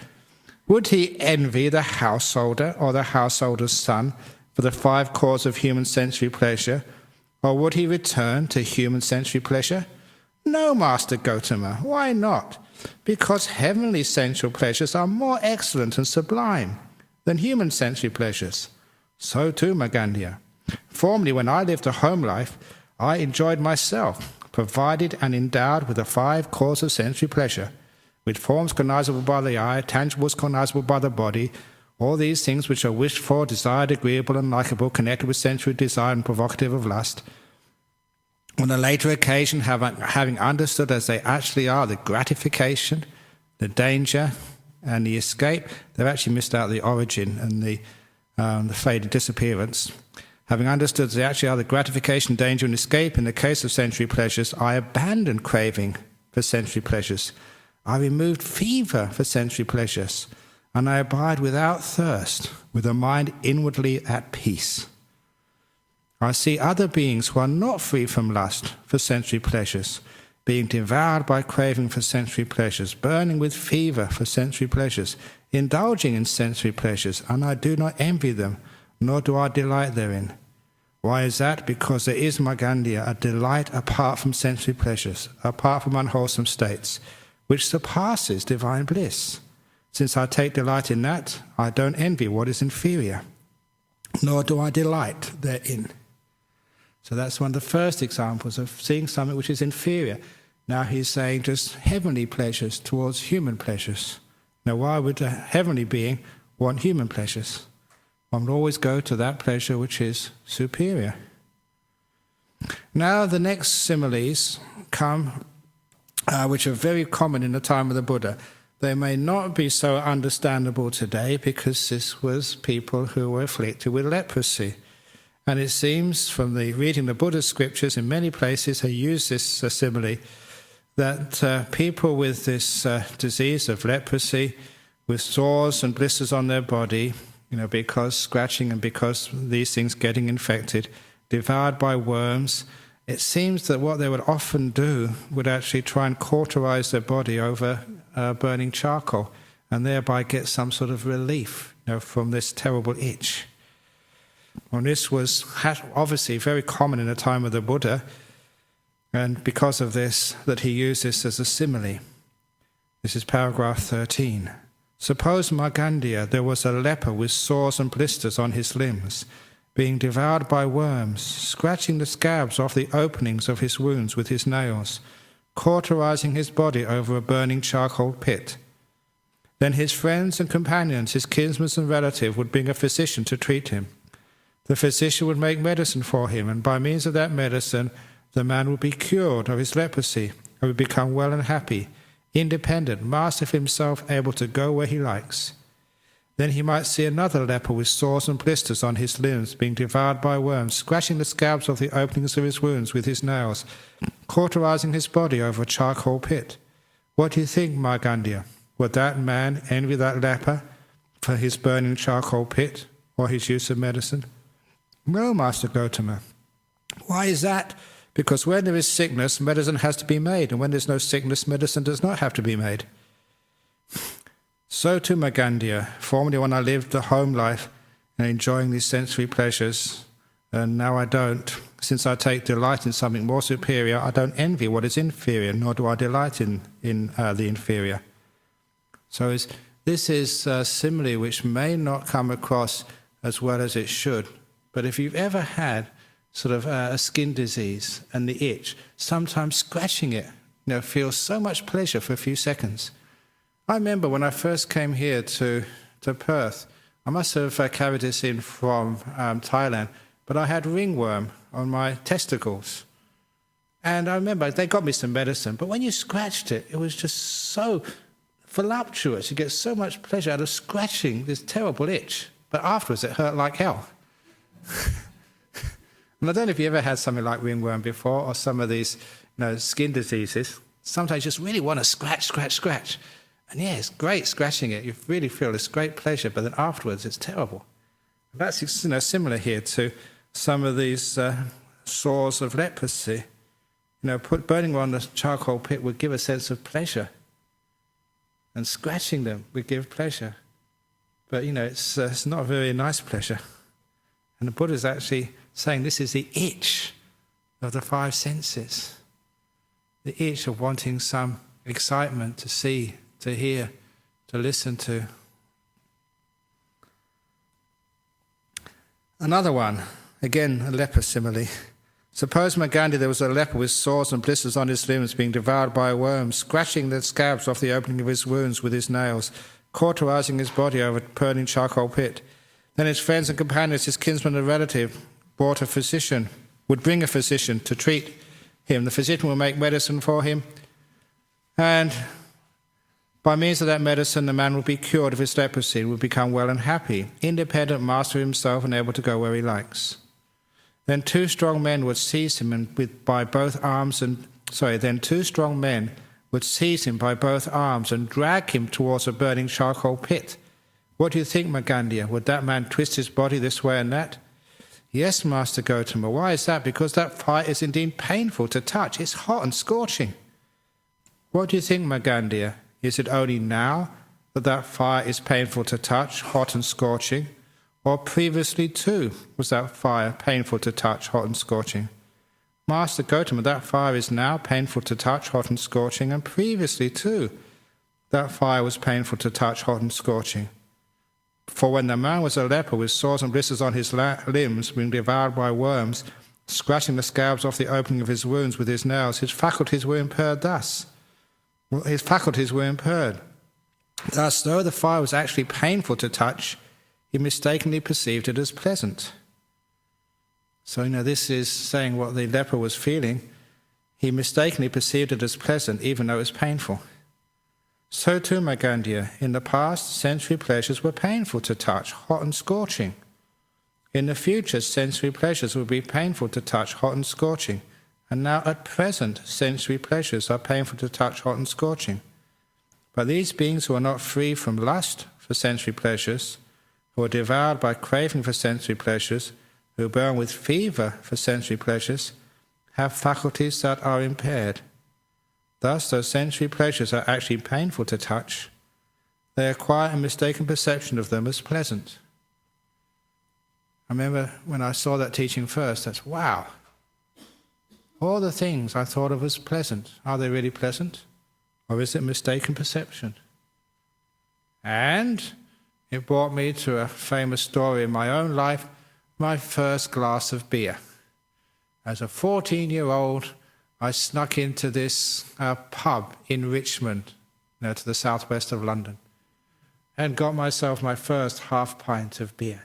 would he envy the householder or the householder's son for the 5 causes of human sensory pleasure, or would he return to human sensory pleasure? No, Master Gautama, why not? Because heavenly sensual pleasures are more excellent and sublime than human sensory pleasures. So too, Magandiya. Formerly, when I lived a home life, I enjoyed myself, provided and endowed with the 5 causes of sensory pleasure, with forms cognizable by the eye, tangibles cognizable by the body, all these things which are wished for, desired, agreeable, and likeable, connected with sensual desire and provocative of lust. On a later occasion, having understood as they actually are the gratification, the danger, and the escape, they've actually missed out the origin and the faded disappearance. Having understood as they actually are the gratification, danger, and escape in the case of sensory pleasures, I abandoned craving for sensory pleasures. I removed fever for sensory pleasures, and I abide without thirst, with a mind inwardly at peace. I see other beings who are not free from lust for sensory pleasures, being devoured by craving for sensory pleasures, burning with fever for sensory pleasures, indulging in sensory pleasures, and I do not envy them, nor do I delight therein. Why is that? Because there is, Magandiya, a delight apart from sensory pleasures, apart from unwholesome states, which surpasses divine bliss. Since I take delight in that, I don't envy what is inferior, nor do I delight therein. So that's one of the first examples of seeing something which is inferior. Now he's saying just heavenly pleasures towards human pleasures. Now why would a heavenly being want human pleasures? One would always go to that pleasure which is superior. Now the next similes come, which are very common in the time of the Buddha. They may not be so understandable today because this was people who were afflicted with leprosy. And it seems from the reading the Buddha's scriptures, in many places they use this simile, that people with this disease of leprosy, with sores and blisters on their body, because scratching and because these things getting infected, devoured by worms, it seems that what they would often do would actually try and cauterize their body over burning charcoal and thereby get some sort of relief from this terrible itch. Well, this was obviously very common in the time of the Buddha, and because of this, that he used this as a simile. This is paragraph 13. Suppose Magandiya, there was a leper with sores and blisters on his limbs, being devoured by worms, scratching the scabs off the openings of his wounds with his nails, cauterizing his body over a burning charcoal pit. Then his friends and companions, his kinsmen and relatives, would bring a physician to treat him. The physician would make medicine for him, and by means of that medicine, the man would be cured of his leprosy and would become well and happy, independent, master of himself, able to go where he likes. Then he might see another leper with sores and blisters on his limbs, being devoured by worms, scratching the scabs of the openings of his wounds with his nails, cauterizing his body over a charcoal pit. What do you think, Magandiya? Would that man envy that leper for his burning charcoal pit or his use of medicine? No, Master Gotama. Why is that? Because when there is sickness, medicine has to be made, and when there's no sickness, medicine does not have to be made. So too, Magandiya, formerly when I lived the home life and enjoying these sensory pleasures, and now I don't. Since I take delight in something more superior, I don't envy what is inferior, nor do I delight in the inferior. So this is a simile which may not come across as well as it should, but if you've ever had sort of a skin disease and the itch, sometimes scratching it feels so much pleasure for a few seconds. I remember when I first came here to Perth, I must have carried this in from Thailand, but I had ringworm on my testicles. And I remember they got me some medicine, but when you scratched it, it was just so voluptuous. You get so much pleasure out of scratching this terrible itch, but afterwards it hurt like hell. And I don't know if you ever had something like ringworm before, or some of these skin diseases. Sometimes you just really want to scratch. And yeah, it's great scratching it. You really feel this great pleasure, but then afterwards it's terrible. That's similar here to some of these sores of leprosy. Burning on the charcoal pit would give a sense of pleasure, and scratching them would give pleasure. But it's not a very nice pleasure. And the Buddha is actually saying this is the itch of the five senses, the itch of wanting some excitement to see, to hear, to listen to. Another one, again a leper simile. Suppose, Magandiya, there was a leper with sores and blisters on his limbs, being devoured by worms, scratching the scabs off the opening of his wounds with his nails, cauterizing his body over a burning charcoal pit. Then his friends and companions, his kinsmen and relative, would bring a physician to treat him. The physician will make medicine for him, and by means of that medicine, the man will be cured of his leprosy, will become well and happy, independent, master of himself, and able to go where he likes. Then two strong men would seize him and drag him towards a burning charcoal pit. What do you think, Magandiya? Would that man twist his body this way and that? Yes, Master Gotama. Why is that? Because that fire is indeed painful to touch. It's hot and scorching. What do you think, Magandiya? Is it only now that fire is painful to touch, hot and scorching? Or previously too was that fire painful to touch, hot and scorching? Master Gautama, that fire is now painful to touch, hot and scorching, and previously too, that fire was painful to touch, hot and scorching. For when the man was a leper with sores and blisters on his limbs, being devoured by worms, scratching the scabs off the opening of his wounds with his nails, his faculties were impaired thus. His faculties were impaired. Thus, though the fire was actually painful to touch, he mistakenly perceived it as pleasant. So, this is saying what the leper was feeling. He mistakenly perceived it as pleasant, even though it was painful. So too, Magandiya, in the past, sensory pleasures were painful to touch, hot and scorching. In the future, sensory pleasures will be painful to touch, hot and scorching. And now, at present, sensory pleasures are painful to touch, hot and scorching. But these beings who are not free from lust for sensory pleasures, who are devoured by craving for sensory pleasures, who burn with fever for sensory pleasures, have faculties that are impaired. Thus, though sensory pleasures are actually painful to touch, they acquire a mistaken perception of them as pleasant. I remember when I saw that teaching first, that's wow. All the things I thought of as pleasant, are they really pleasant? Or is it mistaken perception? And it brought me to a famous story in my own life, my first glass of beer. As a 14-year-old, I snuck into this pub in Richmond, to the southwest of London, and got myself my first half pint of beer.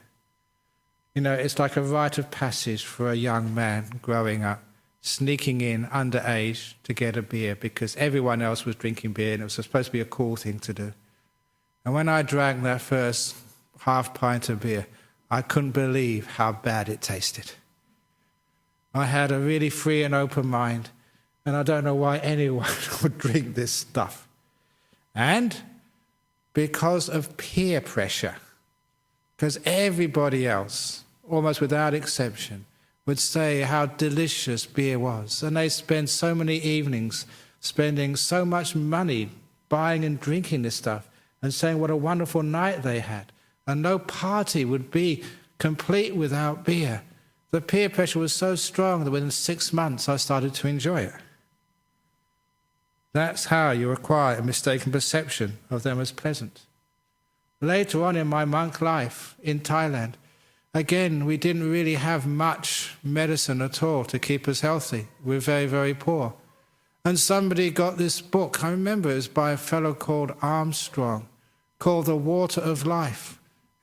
It's like a rite of passage for a young man growing up, sneaking in underage to get a beer because everyone else was drinking beer and it was supposed to be a cool thing to do. And when I drank that first half pint of beer, I couldn't believe how bad it tasted. I had a really free and open mind, and I don't know why anyone would drink this stuff. And because of peer pressure, because everybody else, almost without exception, would say how delicious beer was. And they spend so many evenings spending so much money buying and drinking this stuff and saying what a wonderful night they had. And no party would be complete without beer. The peer pressure was so strong that within 6 months I started to enjoy it. That's how you acquire a mistaken perception of them as pleasant. Later on in my monk life in Thailand, again, we didn't really have much medicine at all to keep us healthy. We're very, very poor. And somebody got this book, I remember it was by a fellow called Armstrong, called The Water of Life.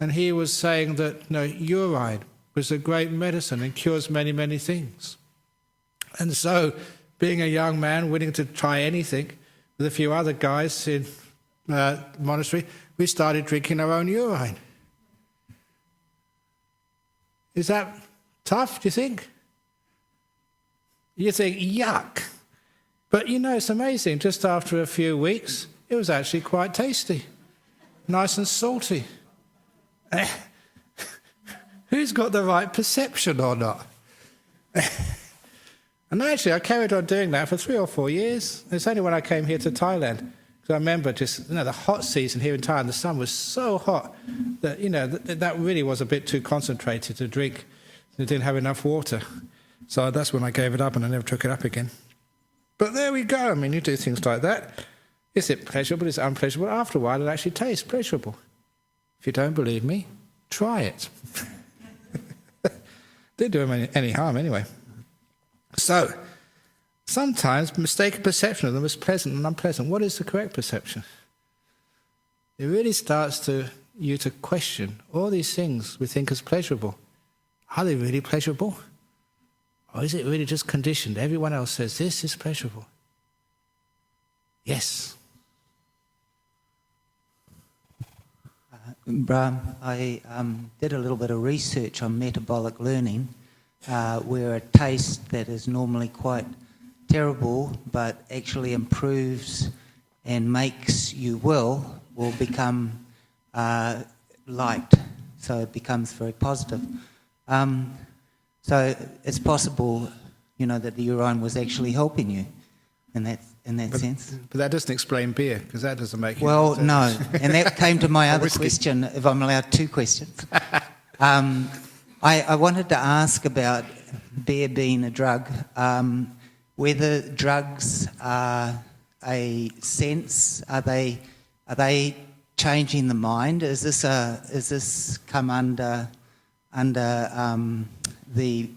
And he was saying that urine was a great medicine and cures many, many things. And so, being a young man willing to try anything, with a few other guys in the monastery, we started drinking our own urine. Is that tough, do you think? You think, yuck. But it's amazing. Just after a few weeks, it was actually quite tasty. Nice and salty. Who's got the right perception or not? And actually, I carried on doing that for 3 or 4 years. It's only when I came here to Thailand. Because I remember just, the hot season here in Thailand, the sun was so hot that, that really was a bit too concentrated to drink. It didn't have enough water. So that's when I gave it up and I never took it up again. But there we go. I mean, you do things like that. Is it pleasurable? Is it unpleasurable? After a while, it actually tastes pleasurable. If you don't believe me, try it. Didn't do them any harm anyway. So, sometimes mistaken perception of them as pleasant and unpleasant. What is the correct perception? It really starts you to question all these things we think as pleasurable. Are they really pleasurable? Or is it really just conditioned? Everyone else says this is pleasurable. Yes. Brahm, I did a little bit of research on metabolic learning, where a taste that is normally quite terrible but actually improves and makes you will become liked. So it becomes very positive. So it's possible, that the urine was actually helping you in that sense. But that doesn't explain beer, because that doesn't make any Well, sense. no. And that came to my other question, if I'm allowed 2 questions. I wanted to ask about beer being a drug, whether drugs are a sense, are they changing the mind? Is this come under the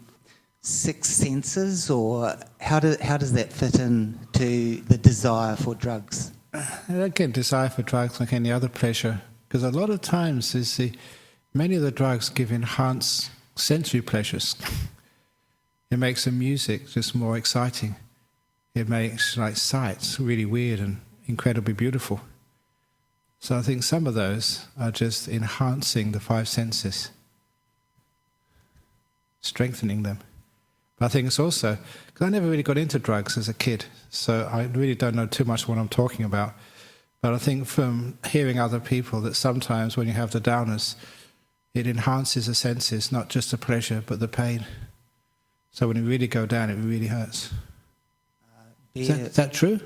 six senses, or how does that fit in to the desire for drugs? I don't get desire for drugs like any other pleasure, because a lot of times many of the drugs give enhanced sensory pleasures. It makes the music just more exciting. It makes like sights really weird and incredibly beautiful. So I think some of those are just enhancing the five senses, strengthening them. But I think it's also, because I never really got into drugs as a kid, so I really don't know too much what I'm talking about. But I think from hearing other people that sometimes when you have the downers, it enhances the senses, not just the pleasure, but the pain. So when you really go down, it really hurts. Is that true?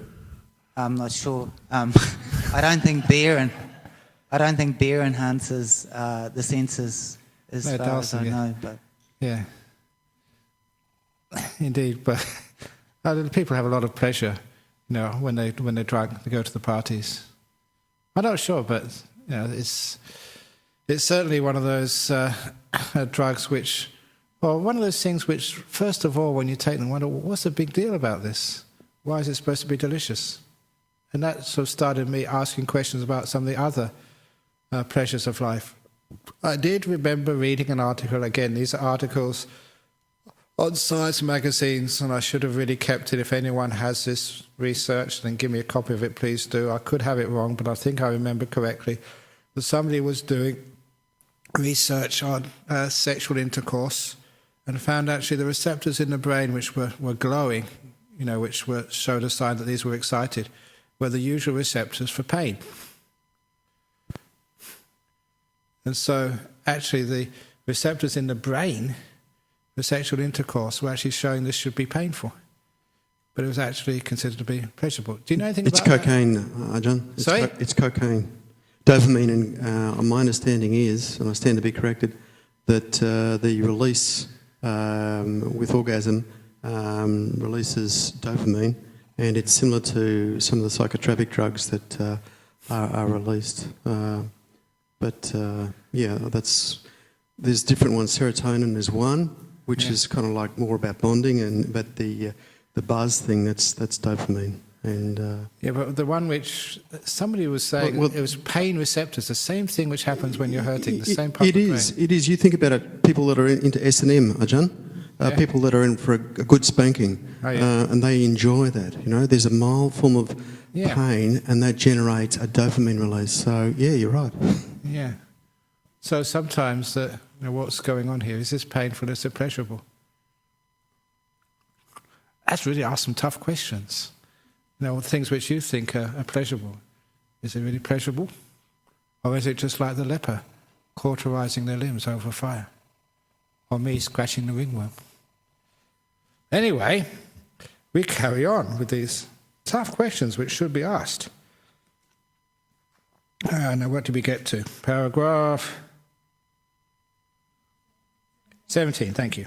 I'm not sure. I don't think beer enhances the senses as No, it far does, as I yeah. know. But Yeah. Indeed, but people have a lot of pleasure, when they're drunk, they go to the parties. I'm not sure, but it's certainly one of those drugs which, or one of those things which, first of all, when you take them, wonder what's the big deal about this? Why is it supposed to be delicious? And that sort of started me asking questions about some of the other pleasures of life. I did remember reading an article. Again, these are articles on science magazines, and I should have really kept it. If anyone has this research, then give me a copy of it, please do. I could have it wrong, but I think I remember correctly that somebody was doing research on sexual intercourse and found actually the receptors in the brain which were glowing, which showed a sign that these were excited, were the usual receptors for pain. And so actually the receptors in the brain for sexual intercourse were actually showing this should be painful. But it was actually considered to be pleasurable. Do you know anything about cocaine, Ajahn. Sorry? It's cocaine. Dopamine, and my understanding is, and I stand to be corrected, that the release with orgasm releases dopamine, and it's similar to some of the psychotropic drugs that are released. There's different ones. Serotonin is one, which is kind of like more about bonding, but the buzz thing, that's dopamine. And but the one which somebody was saying, it was pain receptors, the same thing which happens when you're hurting, the same part of the brain. It is. You think about it, people that are into S&M, Ajahn, people that are in for a good spanking, and they enjoy that. There's a mild form of pain, and that generates a dopamine release. So, yeah, you're right. Yeah. So sometimes, what's going on here? Is this painful? Is it pleasurable? That's really asked some tough questions. Things which you think are pleasurable. Is it really pleasurable? Or is it just like the leper, cauterizing their limbs over fire? Or me scratching the ringworm? Anyway, we carry on with these tough questions which should be asked. Now, what did we get to? Paragraph 17, thank you.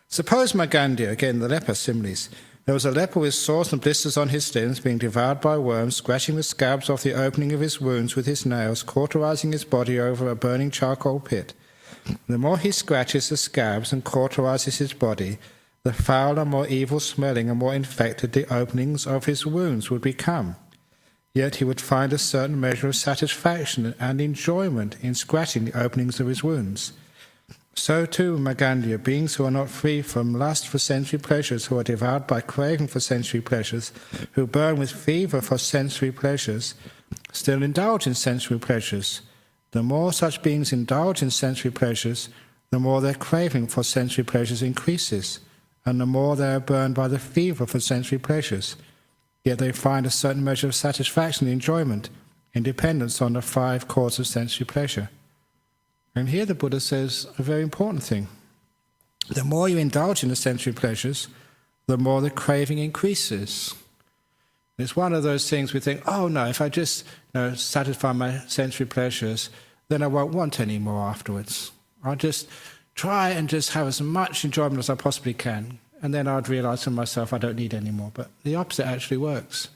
Suppose Magandiya, again the leper similes, there was a leper with sores and blisters on his limbs, being devoured by worms, scratching the scabs off the opening of his wounds with his nails, cauterizing his body over a burning charcoal pit. The more he scratches the scabs and cauterizes his body, the fouler, more evil-smelling and more infected the openings of his wounds would become. Yet he would find a certain measure of satisfaction and enjoyment in scratching the openings of his wounds. So too, Magandiya, beings who are not free from lust for sensory pleasures, who are devoured by craving for sensory pleasures, who burn with fever for sensory pleasures, still indulge in sensory pleasures. The more such beings indulge in sensory pleasures, the more their craving for sensory pleasures increases, and the more they are burned by the fever for sensory pleasures. Yet they find a certain measure of satisfaction and enjoyment in dependence on the five causes of sensory pleasure. And here the Buddha says a very important thing. The more you indulge in the sensory pleasures, the more the craving increases. It's one of those things we think, oh no, if I just satisfy my sensory pleasures, then I won't want any more afterwards. I'll just try and just have as much enjoyment as I possibly can, and then I'd realise for myself I don't need any more. But the opposite actually works.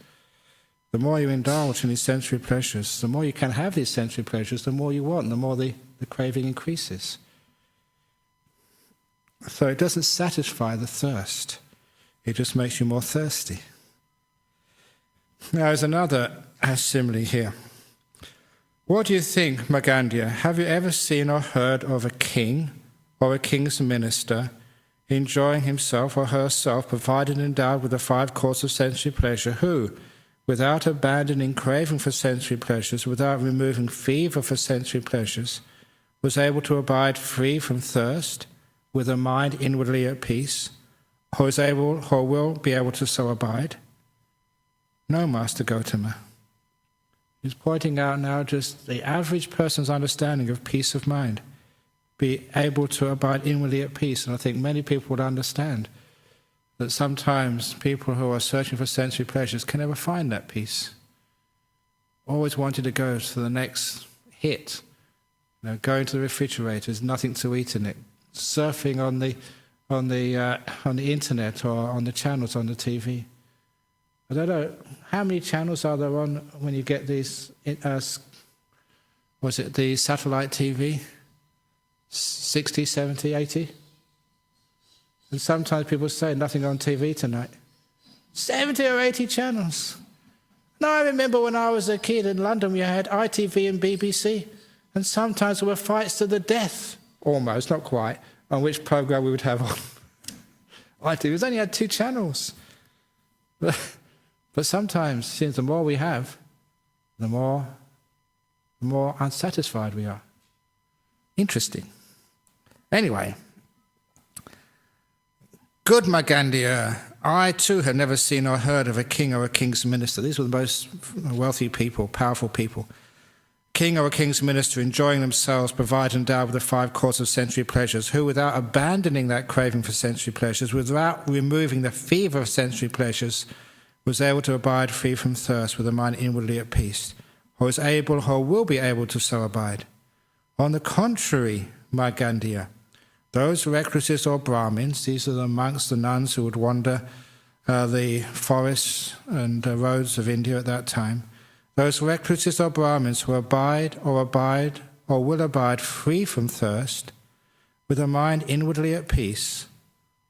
The more you indulge in these sensory pleasures, the more you can have these sensory pleasures, the more you want, the more the craving increases. So it doesn't satisfy the thirst. It just makes you more thirsty. Now there's another simile here. What do you think, Magandiya? Have you ever seen or heard of a king or a king's minister enjoying himself or herself, provided and endowed with the 5 courses of sensory pleasure, who, without abandoning craving for sensory pleasures, without removing fever for sensory pleasures, was able to abide free from thirst, with a mind inwardly at peace, or is able or will be able to so abide? No, Master Gautama. He's pointing out now just the average person's understanding of peace of mind, be able to abide inwardly at peace. And I think many people would understand that sometimes people who are searching for sensory pleasures can never find that peace. Always wanting to go to the next hit, going to the refrigerator, there's nothing to eat in it, surfing on the internet or on the channels on the TV. I don't know, how many channels are there on when you get these, was it the satellite TV? 60, 70, 80? And sometimes people say nothing on TV tonight. 70 or 80 channels. Now I remember when I was a kid in London, we had ITV and BBC, and sometimes there were fights to the death, almost, not quite, on which programme we would have on. ITV only had 2 channels. But sometimes, since the more we have, the more unsatisfied we are. Interesting. Anyway, good Magandiya, I too have never seen or heard of a king or a king's minister. These were the most wealthy people, powerful people. King or a king's minister enjoying themselves, provided and endowed with the 5 courses of sensory pleasures, who without abandoning that craving for sensory pleasures, without removing the fever of sensory pleasures, was able to abide free from thirst with a mind inwardly at peace, or is able or will be able to so abide. On the contrary, Magandiya, those recluses or Brahmins, these are the monks, the nuns who would wander the forests and roads of India at that time, those recluses or Brahmins who abide or will abide free from thirst, with a mind inwardly at peace,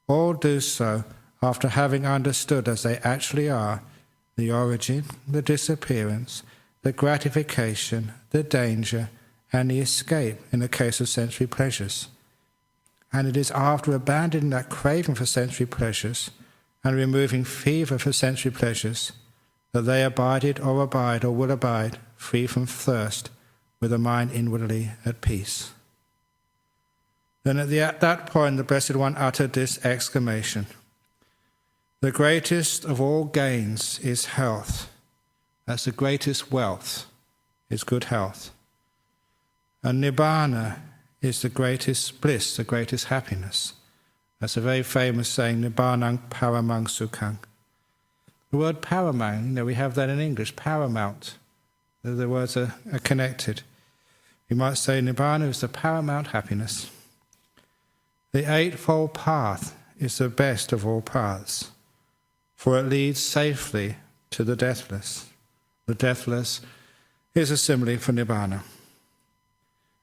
all do so after having understood as they actually are the origin, the disappearance, the gratification, the danger, and the escape in the case of sensory pleasures. And it is after abandoning that craving for sensory pleasures and removing fever for sensory pleasures that they abide or will abide free from thirst with a mind inwardly at peace. Then at that point the Blessed One uttered this exclamation: the greatest of all gains is health. That's the greatest wealth, is good health. And Nibbana is the greatest bliss, the greatest happiness. That's a very famous saying, Nibbanang paramang sukhang. The word paramang, we have that in English, paramount. The words are connected. You might say Nibbana is the paramount happiness. The Eightfold Path is the best of all paths, for it leads safely to the deathless. The deathless is a simile for Nibbana.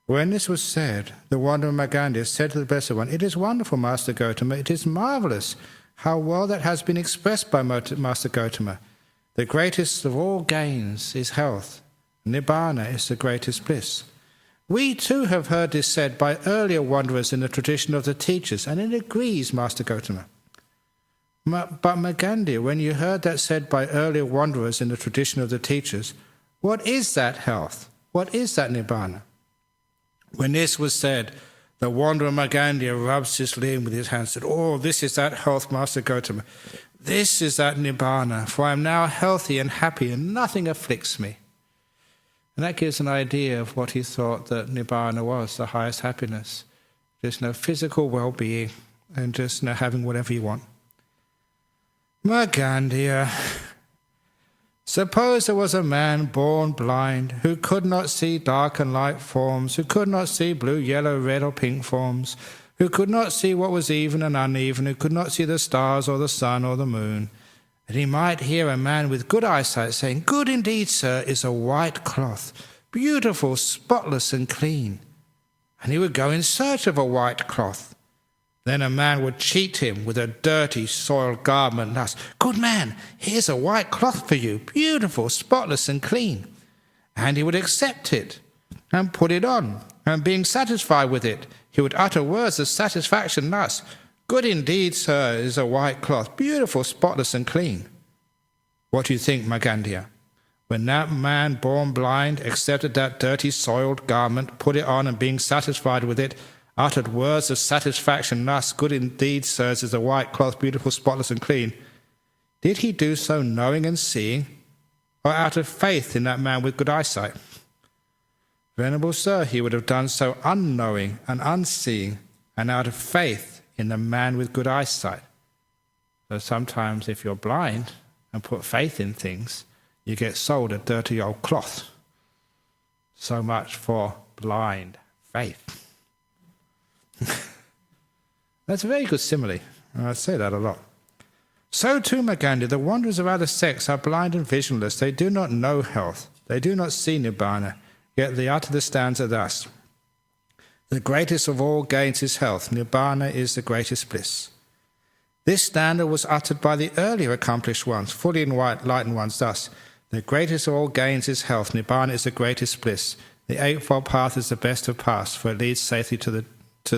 When this was said, the wanderer Magandiya said to the Blessed One, "It is wonderful, Master Gautama, it is marvellous how well that has been expressed by Master Gautama. The greatest of all gains is health. Nibbana is the greatest bliss. We too have heard this said by earlier wanderers in the tradition of the teachers, and it agrees, Master Gautama. But Magandiya, when you heard that said by earlier wanderers in the tradition of the teachers, what is that health? What is that Nibbana?" When this was said, the wanderer Magandiya rubs his limb with his hand and said, "Oh, this is that health, Master Gautama. This is that Nibbana, for I am now healthy and happy and nothing afflicts me." And that gives an idea of what he thought that Nibbana was, the highest happiness. Just physical well-being and just having whatever you want. Magandiya, suppose there was a man born blind who could not see dark and light forms, who could not see blue, yellow, red or pink forms, who could not see what was even and uneven, who could not see the stars or the sun or the moon, that he might hear a man with good eyesight saying, "Good indeed, sir, is a white cloth, beautiful, spotless and clean." And he would go in search of a white cloth. Then a man would cheat him with a dirty, soiled garment thus, "Good man, here's a white cloth for you, beautiful, spotless and clean." And he would accept it and put it on, and being satisfied with it, he would utter words of satisfaction thus, "Good indeed, sir, is a white cloth, beautiful, spotless and clean." What do you think, Magandiya? When that man born blind accepted that dirty, soiled garment, put it on, and being satisfied with it, uttered words of satisfaction thus, "Good indeed, sirs, is a white cloth, beautiful, spotless and clean," did he do so knowing and seeing, or out of faith in that man with good eyesight? Venerable sir, he would have done so unknowing and unseeing, and out of faith in the man with good eyesight. So sometimes if you're blind and put faith in things, you get sold a dirty old cloth. So much for blind faith. That's a very good simile. I say that a lot. So too, Magandiya, the wanderers of other sects are blind and visionless. They do not know health. They do not see Nibbana. Yet they utter the stanza thus: "The greatest of all gains is health. Nibbana is the greatest bliss." This stanza was uttered by the earlier accomplished ones, fully enlightened ones, thus: "The greatest of all gains is health. Nibbana is the greatest bliss. The Eightfold Path is the best of paths, for it leads safely to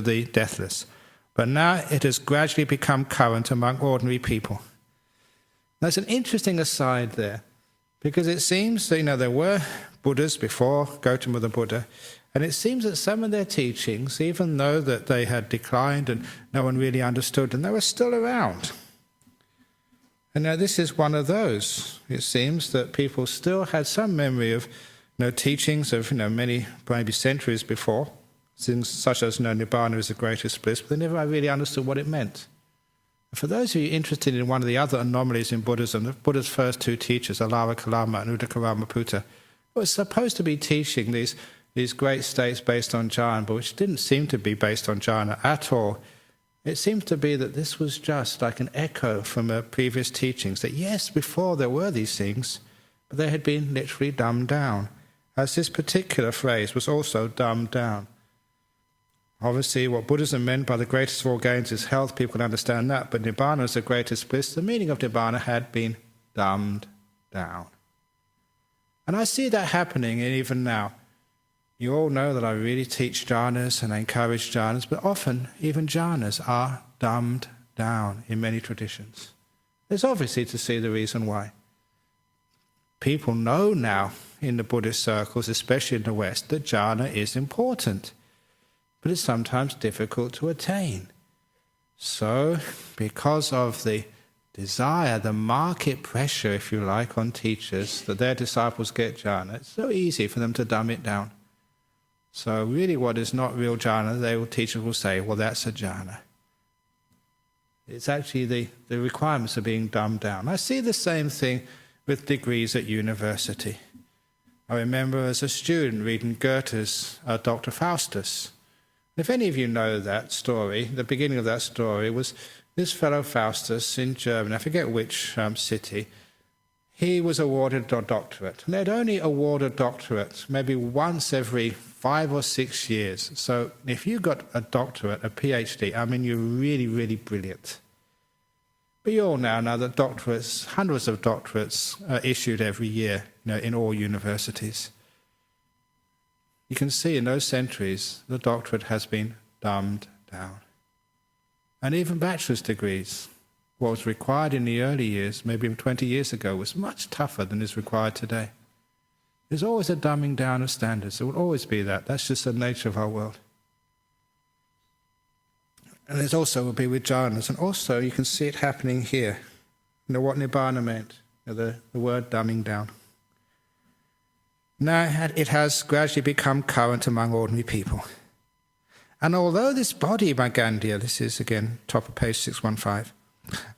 the deathless." But now it has gradually become current among ordinary people. That's an interesting aside there, because it seems that, there were Buddhas before Gautama the Buddha, and it seems that some of their teachings, even though that they had declined and no one really understood them, they were still around. And now this is one of those. It seems that people still had some memory of teachings of many, maybe centuries before, things such as Nibbana is the greatest bliss, but they never really understood what it meant. And for those of you interested in one of the other anomalies in Buddhism, the Buddha's first two teachers, Alara Kalama and Udakaramaputa, was supposed to be teaching these great states based on jhana, but which didn't seem to be based on jhana at all. It seems to be that this was just like an echo from previous teachings, that yes, before there were these things, but they had been literally dumbed down, as this particular phrase was also dumbed down. Obviously, what Buddhism meant by the greatest of all gains is health, people can understand that, but Nibbana is the greatest bliss. The meaning of Nibbana had been dumbed down. And I see that happening even now. You all know that I really teach jhanas and I encourage jhanas, but often even jhanas are dumbed down in many traditions. There's obviously to see the reason why. People know now in the Buddhist circles, especially in the West, that jhana is important, but it's sometimes difficult to attain. So, because of the desire, the market pressure, if you like, on teachers, that their disciples get jhana, it's so easy for them to dumb it down. So really what is not real jhana, teachers will say, well, that's a jhana. It's actually the requirements are being dumbed down. I see the same thing with degrees at university. I remember as a student reading Goethe's Dr. Faustus. If any of you know that story, the beginning of that story was this fellow Faustus in Germany, I forget which city, he was awarded a doctorate. And they'd only award a doctorate maybe once every 5 or 6 years. So if you got a doctorate, a PhD, I mean, you're really, really brilliant. But you all now know that doctorates, hundreds of doctorates are issued every year, in all universities. You can see in those centuries, the doctorate has been dumbed down. And even bachelor's degrees, what was required in the early years, maybe 20 years ago, was much tougher than is required today. There's always a dumbing down of standards. There will always be that. That's just the nature of our world. And there's also will be with jhanas. And also you can see it happening here. What Nibbana meant, the word dumbing down. Now it has gradually become current among ordinary people. And although this body, Magandiya, this is again top of page 615,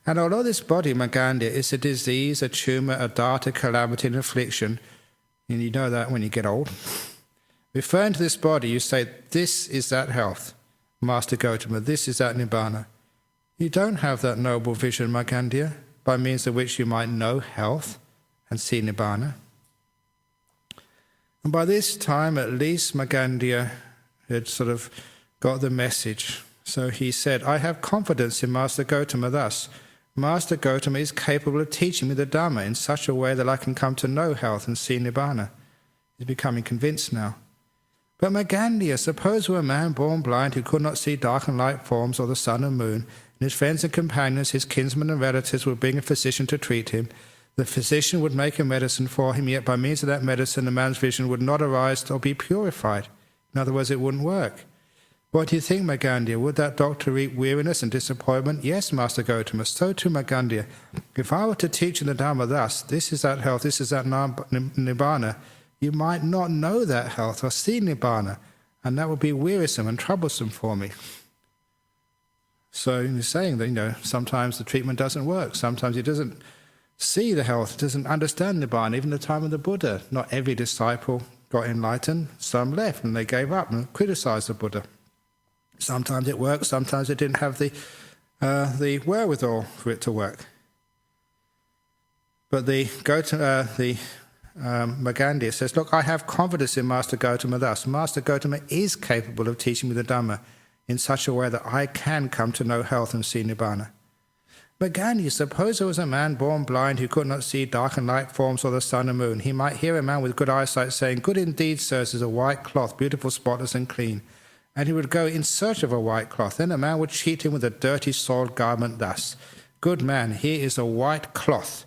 and although this body, Magandiya, is a disease, a tumour, a dart, a calamity, an affliction, and you know that when you get old, referring to this body, you say, this is that health. Master Gautama, this is that Nibbana. You don't have that noble vision, Magandiya, by means of which you might know health and see Nibbana. And by this time, at least, Magandiya had sort of got the message. So he said, I have confidence in Master Gautama thus. Master Gautama is capable of teaching me the Dhamma in such a way that I can come to know health and see Nibbana. He's becoming convinced now. But Magandiya, suppose were a man born blind who could not see dark and light forms or the sun and moon, and his friends and companions, his kinsmen and relatives would bring a physician to treat him. The physician would make a medicine for him, yet by means of that medicine the man's vision would not arise or be purified. In other words, it wouldn't work. What do you think, Magandiya? Would that doctor reap weariness and disappointment? Yes, Master Gautama, so too, Magandiya. If I were to teach in the Dhamma thus, this is that health, this is that Nibbana, you might not know that health or see Nibbana, and that would be wearisome and troublesome for me. So he's saying that, sometimes the treatment doesn't work. Sometimes he doesn't see the health, doesn't understand Nibbana, even the time of the Buddha. Not every disciple got enlightened. Some left and they gave up and criticized the Buddha. Sometimes it worked, sometimes it didn't have the wherewithal for it to work. But Magandiya says, look, I have confidence in Master Gautama thus. Master Gautama is capable of teaching me the Dhamma in such a way that I can come to know health and see Nibbana. Magandiya, suppose there was a man born blind who could not see dark and light forms or the sun and moon. He might hear a man with good eyesight saying, good indeed, sirs, is a white cloth, beautiful, spotless and clean. And he would go in search of a white cloth. Then a man would cheat him with a dirty, soiled garment thus. Good man, here is a white cloth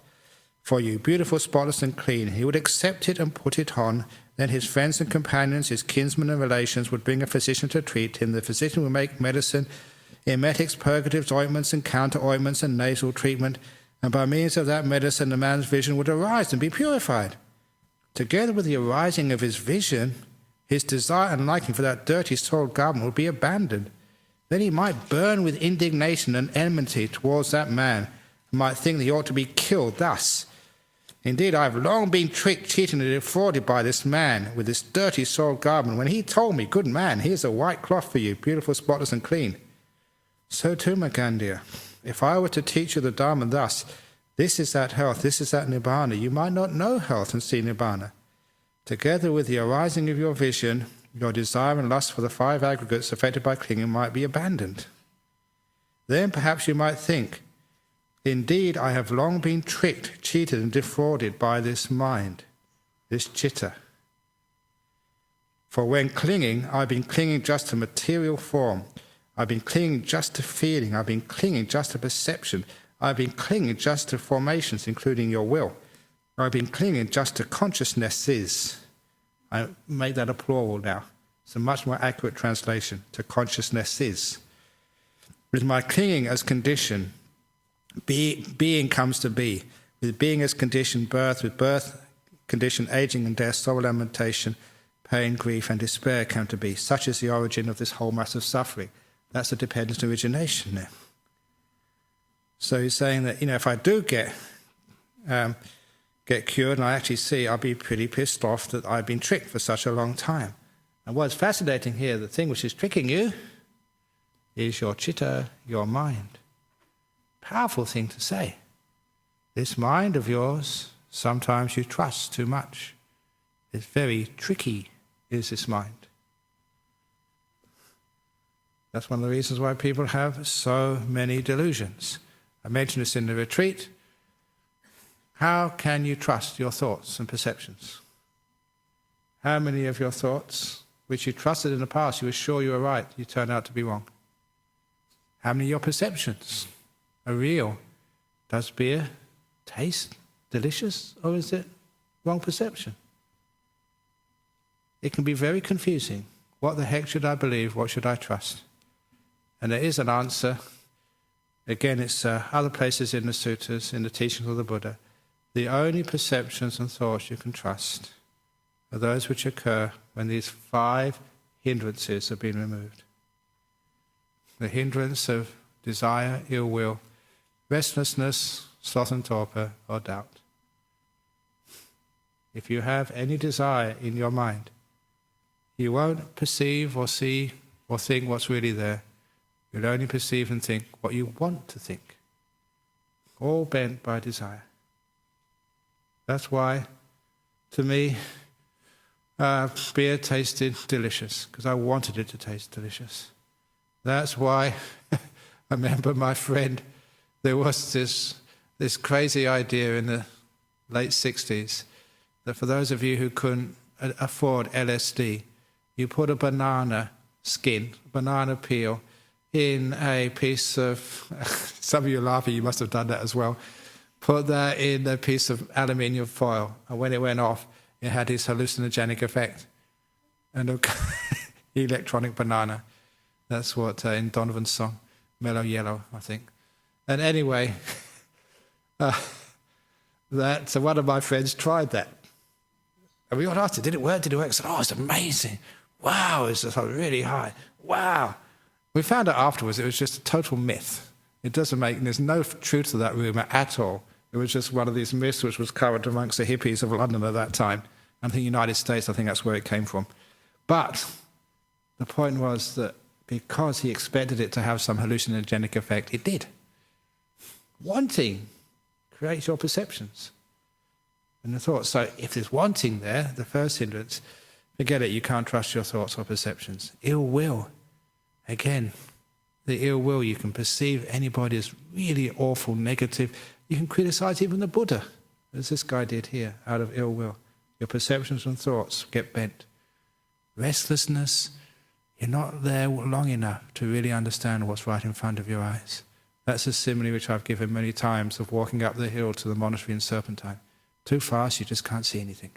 for you, beautiful, spotless and clean. He would accept it and put it on. Then his friends and companions, his kinsmen and relations would bring a physician to treat him. The physician would make medicine, emetics, purgatives, ointments and counter-ointments and nasal treatment. And by means of that medicine, the man's vision would arise and be purified. Together with the arising of his vision, his desire and liking for that dirty, soiled garment would be abandoned. Then he might burn with indignation and enmity towards that man, and might think that he ought to be killed thus. Indeed, I have long been tricked, cheated, and defrauded by this man with this dirty, soiled garment, when he told me, good man, here's a white cloth for you, beautiful, spotless, and clean. So too, Magandiya, if I were to teach you the Dhamma thus, this is that health, this is that Nibbana, you might not know health and see Nibbana. Together with the arising of your vision, your desire and lust for the five aggregates affected by clinging might be abandoned. Then perhaps you might think, indeed, I have long been tricked, cheated and defrauded by this mind, this citta. For when clinging, I've been clinging just to material form. I've been clinging just to feeling. I've been clinging just to perception. I've been clinging just to formations, including your will. I've been clinging just to consciousnesses. I make that a plural now. It's a much more accurate translation, to consciousnesses. With my clinging as condition, being comes to be. With being as condition, birth. With birth, condition, aging and death, sorrow, lamentation, pain, grief and despair come to be. Such is the origin of this whole mass of suffering. That's the dependent origination there. So he's saying that, if I do get cured and I actually see, I'll be pretty pissed off that I've been tricked for such a long time. And what's fascinating here, the thing which is tricking you is your citta, your mind. Powerful thing to say. This mind of yours, sometimes you trust too much. It's very tricky, is this mind. That's one of the reasons why people have so many delusions. I mentioned this in the retreat. How can you trust your thoughts and perceptions? How many of your thoughts, which you trusted in the past, you were sure you were right, you turned out to be wrong? How many of your perceptions are real? Does beer taste delicious, or is it wrong perception? It can be very confusing. What the heck should I believe? What should I trust? And there is an answer. Again, it's other places in the suttas, in the teachings of the Buddha. The only perceptions and thoughts you can trust are those which occur when these 5 hindrances have been removed. The hindrance of desire, ill will, restlessness, sloth and torpor, or doubt. If you have any desire in your mind, you won't perceive or see or think what's really there. You'll only perceive and think what you want to think, all bent by desire. That's why, to me, beer tasted delicious, because I wanted it to taste delicious. That's why I remember my friend, there was this crazy idea in the late 60s that for those of you who couldn't afford LSD, you put a banana skin, banana peel, in a piece of, some of you are laughing, you must have done that as well, put that in a piece of aluminium foil, and when it went off, it had this hallucinogenic effect. And electronic banana, that's what in Donovan's song, Mellow Yellow, I think. And anyway, so one of my friends tried that. And we all asked him, did it work? Did it work? I said, oh, it's amazing. Wow, it's just really high. Wow. We found out afterwards it was just a total myth. It doesn't there's no truth to that rumour at all. It was just one of these myths which was current amongst the hippies of London at that time. And the United States, I think that's where it came from. But the point was that because he expected it to have some hallucinogenic effect, it did. Wanting creates your perceptions and the thoughts. So if there's wanting there, the first hindrance, forget it, you can't trust your thoughts or perceptions. Ill will. Again, the ill will, you can perceive anybody as really awful, negative. You can criticize even the Buddha, as this guy did here, out of ill will. Your perceptions and thoughts get bent. Restlessness, you're not there long enough to really understand what's right in front of your eyes. That's a simile which I've given many times of walking up the hill to the monastery in Serpentine. Too fast, you just can't see anything.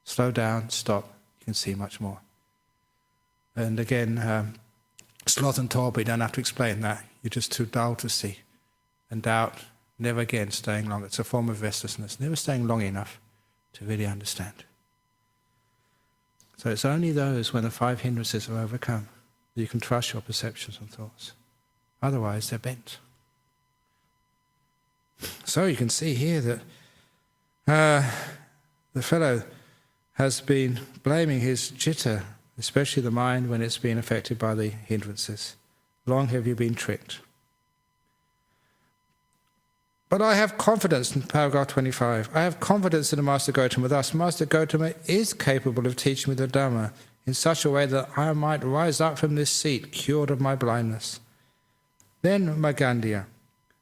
Slow down, stop, you can see much more. And again, sloth and torpor, you don't have to explain that. You're just too dull to see. And doubt, never again staying long. It's a form of restlessness, never staying long enough to really understand. So it's only those when the 5 hindrances are overcome that you can trust your perceptions and thoughts. Otherwise, they're bent. So you can see here that the fellow has been blaming his citta, especially the mind, when it's been affected by the hindrances. Long have you been tricked. But I have confidence, in paragraph 25, I have confidence in the Master Gotama. Thus, Master Gotama is capable of teaching me the Dhamma in such a way that I might rise up from this seat, cured of my blindness. Then, Magandiya,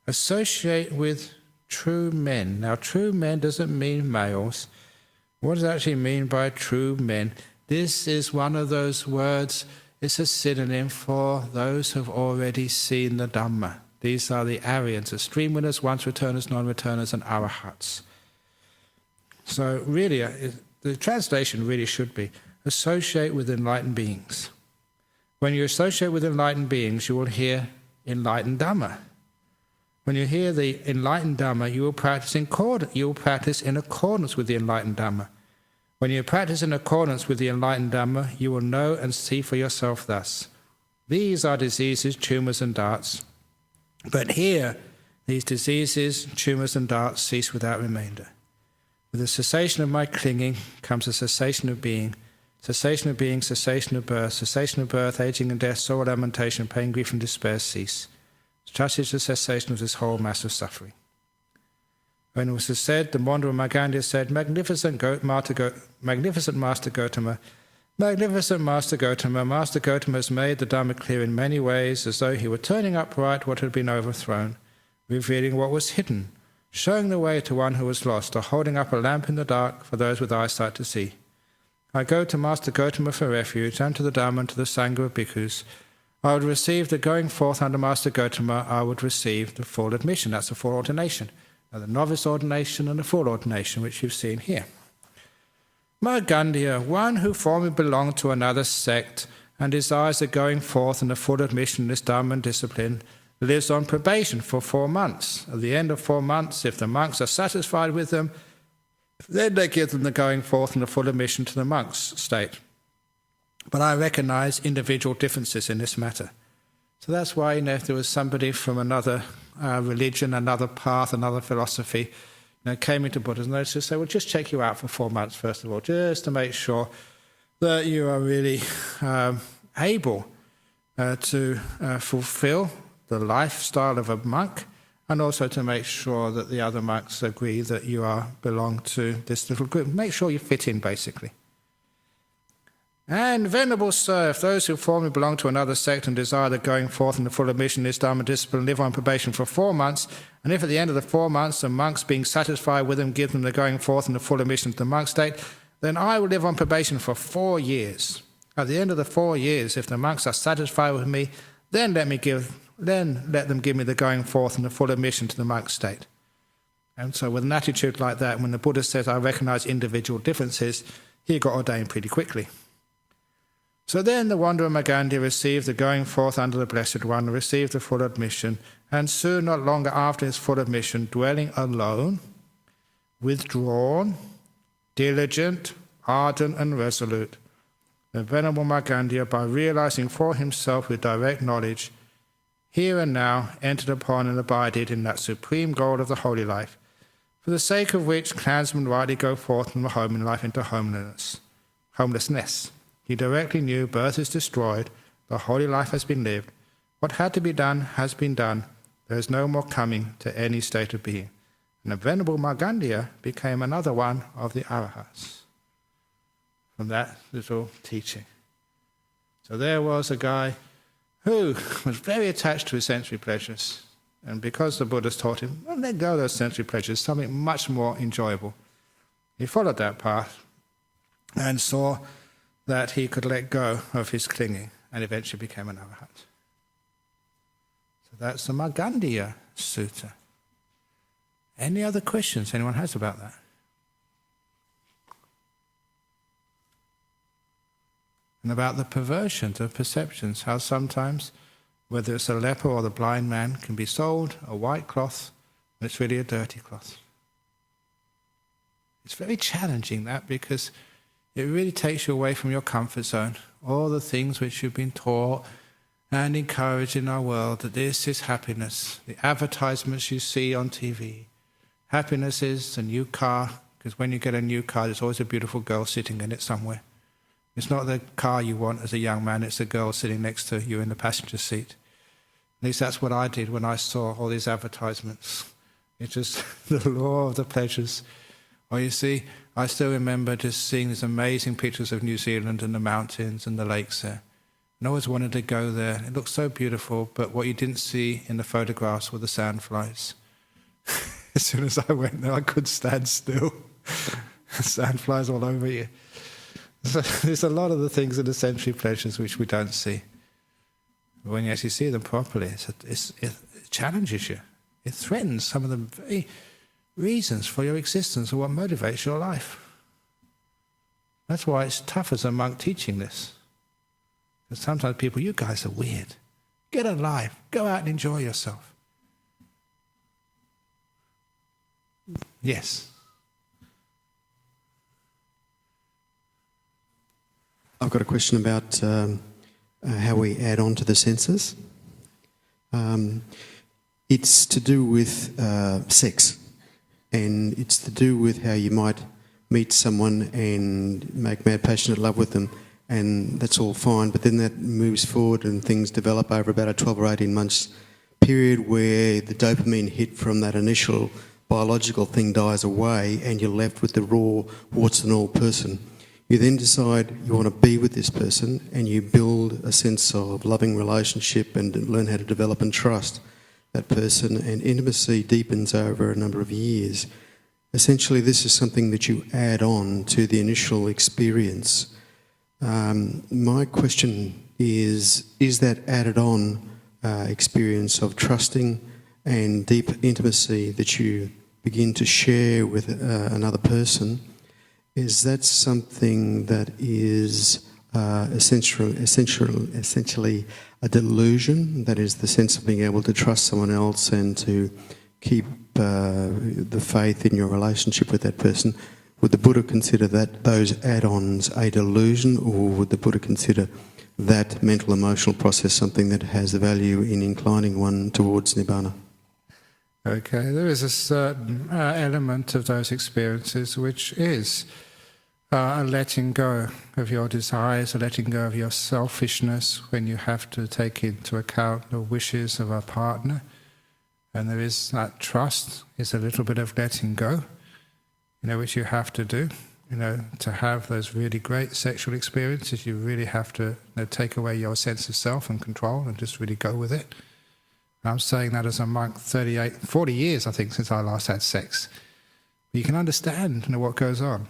associate with true men. Now, true men doesn't mean males. What does it actually mean by true men? This is one of those words, it's a synonym for those who have already seen the Dhamma. These are the Aryans, the stream winners, once returners, non-returners, and arahats. So really, the translation really should be, associate with enlightened beings. When you associate with enlightened beings, you will hear enlightened Dhamma. When you hear the enlightened Dhamma, you will practice in accordance with the enlightened Dhamma. When you practice in accordance with the enlightened Dhamma, you will know and see for yourself thus. These are diseases, tumours and darts. But here, these diseases, tumours and darts cease without remainder. With the cessation of my clinging comes a cessation of being, cessation of being, cessation of birth, aging and death, sorrow, lamentation, pain, grief and despair cease. Such is the cessation of this whole mass of suffering. When it was said, the wanderer Magandiya said, Magnificent Master Gotama, Magnificent Master Gotama, Master Gotama has made the Dhamma clear in many ways, as though he were turning upright what had been overthrown, revealing what was hidden, showing the way to one who was lost, or holding up a lamp in the dark for those with eyesight to see. I go to Master Gotama for refuge, and to the Dhamma and to the Sangha of bhikkhus. I would receive the going forth under Master Gotama, I would receive the full admission. That's the full ordination. Now, the novice ordination and the full ordination, which you've seen here. Magandiya, one who formerly belonged to another sect and desires the going forth and the full admission in this Dhamma and discipline, lives on probation for 4 months. At the end of 4 months, if the monks are satisfied with them, then they give them the going forth and the full admission to the monks' state. But I recognize individual differences in this matter. So that's why, if there was somebody from another religion, another path, another philosophy, came into Buddhism, they'd just say, well, just check you out for 4 months, first of all, just to make sure that you are really able to fulfill the lifestyle of a monk, and also to make sure that the other monks agree that you belong to this little group. Make sure you fit in, basically. And Venerable Sir, if those who formerly belong to another sect and desire the going forth in the full admission in this Dharma discipline live on probation for 4 months, and if at the end of the 4 months the monks, being satisfied with them, give them the going forth in the full admission to the monk state, then I will live on probation for 4 years. At the end of the 4 years, if the monks are satisfied with me, then let them give me the going forth in the full admission to the monk state. And so with an attitude like that, when the Buddha says, I recognize individual differences, he got ordained pretty quickly. So then the wanderer Magandiya received the going forth under the Blessed One, and received the full admission, and soon, not longer after his full admission, dwelling alone, withdrawn, diligent, ardent, and resolute, the Venerable Magandiya, by realizing for himself with direct knowledge, here and now entered upon and abided in that supreme goal of the holy life, for the sake of which clansmen rightly go forth from the home life into homelessness. He directly knew birth is destroyed, the holy life has been lived. What had to be done has been done. There is no more coming to any state of being. And the Venerable Magandiya became another one of the Arahats from that little teaching. So there was a guy who was very attached to his sensory pleasures. And because the Buddha's taught him, well, let go of those sensory pleasures, something much more enjoyable. He followed that path and saw that he could let go of his clinging, and eventually became an Arahat. So that's the Magandiya Sutta. Any other questions anyone has about that? And about the perversions of perceptions, how sometimes, whether it's a leper or the blind man, can be sold a white cloth, and it's really a dirty cloth. It's very challenging, that, because it really takes you away from your comfort zone. All the things which you've been taught and encouraged in our world, that this is happiness. The advertisements you see on TV. Happiness is a new car, because when you get a new car, there's always a beautiful girl sitting in it somewhere. It's not the car you want as a young man, it's a girl sitting next to you in the passenger seat. At least that's what I did when I saw all these advertisements. It's just the law of the pleasures. Or you see, I still remember just seeing these amazing pictures of New Zealand and the mountains and the lakes there. And I always wanted to go there. It looked so beautiful, but what you didn't see in the photographs were the sandflies. As soon as I went there, I couldn't stand still. Sandflies all over you. So there's a lot of the things in the sensory pleasures which we don't see. But when you actually see them properly, it challenges you. It threatens some of the very reasons for your existence or what motivates your life. That's why it's tough as a monk teaching this. Because sometimes people, you guys are weird. Get a life. Go out and enjoy yourself. Yes. I've got a question about how we add on to the senses. It's to do with sex, and it's to do with how you might meet someone and make mad passionate love with them, and that's all fine, but then that moves forward and things develop over about a 12 or 18 months period where the dopamine hit from that initial biological thing dies away and you're left with the raw warts and all person. You then decide you want to be with this person and you build a sense of loving relationship and learn how to develop and trust that person, and intimacy deepens over a number of years. Essentially, this is something that you add on to the initial experience. My question is that added on experience of trusting and deep intimacy that you begin to share with another person, is that something that is essentially a delusion, that is the sense of being able to trust someone else and to keep the faith in your relationship with that person? Would the Buddha consider that those add-ons a delusion, or would the Buddha consider that mental emotional process something that has value in inclining one towards Nibbana? Okay, there is a certain element of those experiences which is a letting go of your desires, a letting go of your selfishness when you have to take into account the wishes of a partner. And there is that trust, is a little bit of letting go, which you have to do. To have those really great sexual experiences, you really have to take away your sense of self and control and just really go with it. I'm saying that as a monk, 40 years, I think, since I last had sex. But you can understand what goes on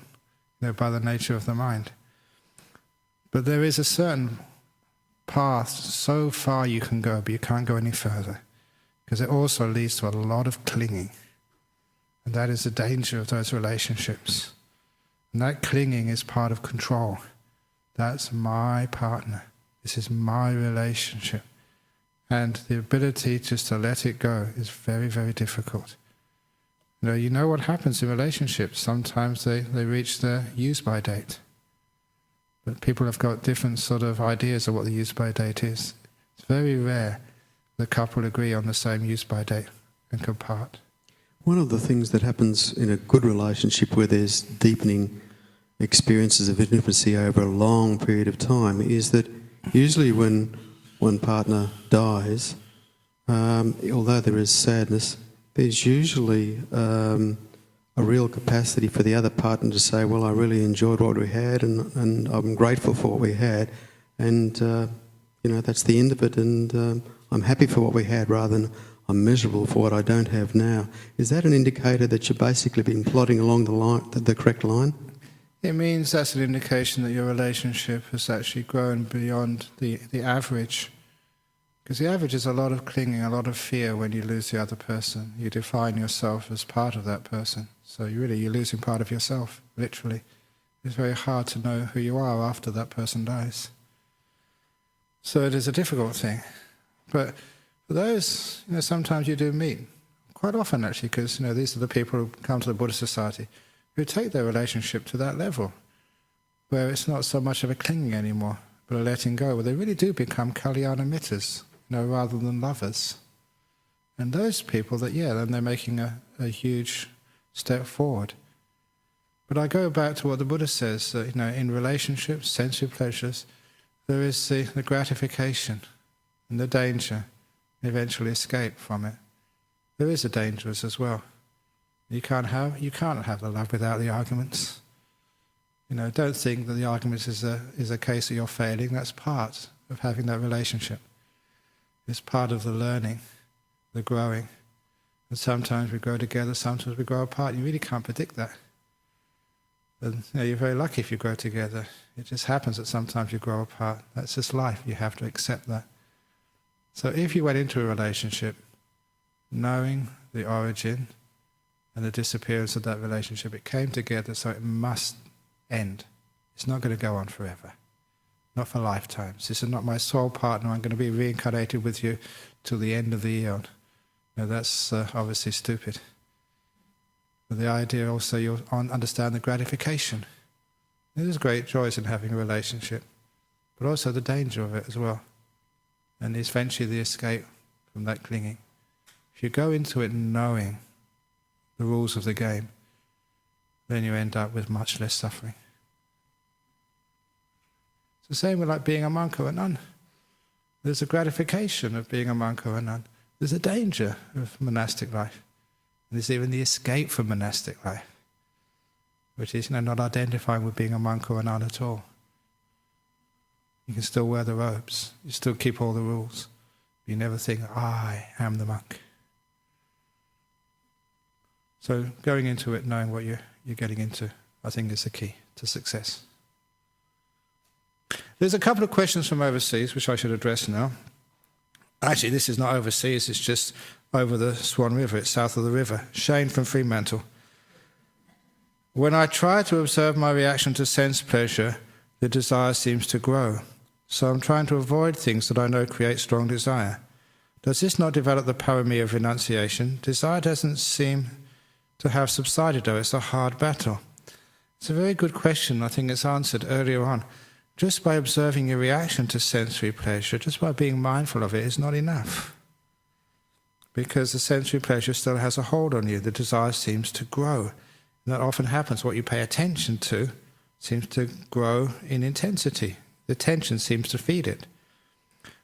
by the nature of the mind. But there is a certain path, so far you can go, but you can't go any further. Because it also leads to a lot of clinging. And that is the danger of those relationships. And that clinging is part of control. That's my partner. This is my relationship. And the ability just to let it go is very, very difficult. You know what happens in relationships. Sometimes they reach their use-by date. But people have got different sort of ideas of what the use-by date is. It's very rare the couple agree on the same use-by date and can part. One of the things that happens in a good relationship where there's deepening experiences of intimacy over a long period of time is that usually when one partner dies, although there is sadness, there's usually a real capacity for the other partner to say, well, I really enjoyed what we had and I'm grateful for what we had, and that's the end of it, and I'm happy for what we had rather than I'm miserable for what I don't have now. Is that an indicator that you've basically been plodding along the correct line? It means that's an indication that your relationship has actually grown beyond the average. Because the average is a lot of clinging, a lot of fear when you lose the other person. You define yourself as part of that person. So you're losing part of yourself, literally. It's very hard to know who you are after that person dies. So it is a difficult thing. But for those, sometimes you do meet, quite often actually, because these are the people who come to the Buddhist society, who take their relationship to that level, where it's not so much of a clinging anymore, but a letting go, where they really do become kalyana mittas, rather than lovers. And those people then they're making a huge step forward. But I go back to what the Buddha says, that, in relationships, sensory pleasures, there is the gratification and the danger, and eventually escape from it. There is a dangerous as well. You can't have the love without the arguments. Don't think that the arguments is a case that you're failing. That's part of having that relationship. It's part of the learning, the growing. And sometimes we grow together, sometimes we grow apart. You really can't predict that. And you're very lucky if you grow together. It just happens that sometimes you grow apart. That's just life. You have to accept that. So if you went into a relationship knowing the origin and the disappearance of that relationship, it came together, so it must end. It's not going to go on forever. Not for lifetimes. This is not my soul partner. I'm going to be reincarnated with you till the end of the eon. That's obviously stupid. But the idea also, you'll understand the gratification. There's great joys in having a relationship, but also the danger of it as well. And eventually the escape from that clinging. If you go into it knowing the rules of the game, then you end up with much less suffering. It's the same with being a monk or a nun. There's a gratification of being a monk or a nun. There's a danger of monastic life. There's even the escape from monastic life, which is not identifying with being a monk or a nun at all. You can still wear the robes. You still keep all the rules. You never think, I am the monk. So going into it, knowing what you're getting into, I think is the key to success. There's a couple of questions from overseas, which I should address now. Actually, this is not overseas, it's just over the Swan River. It's south of the river. Shane from Fremantle. When I try to observe my reaction to sense pleasure, the desire seems to grow. So I'm trying to avoid things that I know create strong desire. Does this not develop the parami of renunciation? Desire doesn't seem to have subsided, though. It's a hard battle. It's a very good question. I think it's answered earlier on. Just by observing your reaction to sensory pleasure, just by being mindful of it, is not enough. Because the sensory pleasure still has a hold on you. The desire seems to grow. And that often happens. What you pay attention to seems to grow in intensity. The tension seems to feed it.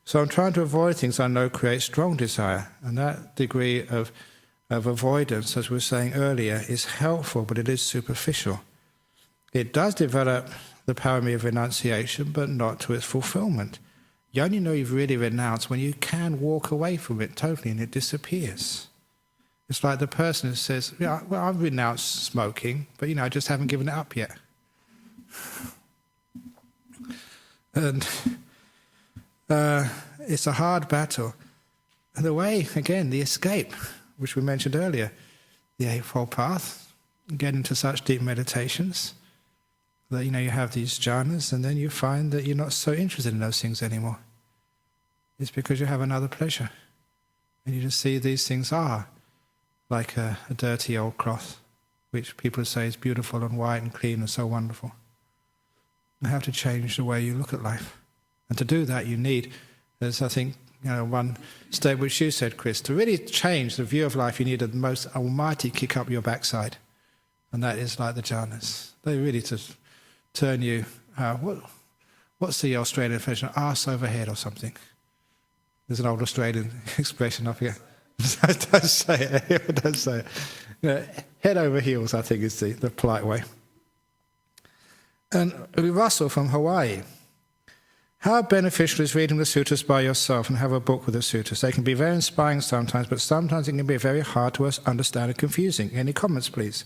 So I'm trying to avoid things I know create strong desire, and that degree of avoidance, as we were saying earlier, is helpful, but it is superficial. It does develop the parami of renunciation, but not to its fulfillment. You only know you've really renounced when you can walk away from it totally and it disappears. It's like the person who says, yeah, well, I've renounced smoking, but I just haven't given it up yet. And it's a hard battle. And the way, again, the escape, which we mentioned earlier, the Eightfold Path, get into such deep meditations that you have these jhanas, and then you find that you're not so interested in those things anymore. It's because you have another pleasure. And you just see these things are like a dirty old cloth, which people say is beautiful and white and clean and so wonderful. You have to change the way you look at life. And to do that you need, as I think one statement which you said, Chris, to really change the view of life you need the most almighty kick up your backside. And that is like the jhanas. They really just turn you, what's the Australian expression, arse over head or something. There's an old Australian expression up here. Don't say it. Don't say it. Head over heels, I think, is the polite way. And Russell from Hawaii. How beneficial is reading the sutras by yourself and have a book with the sutras? They can be very inspiring sometimes, but sometimes it can be very hard to understand and confusing. Any comments, please?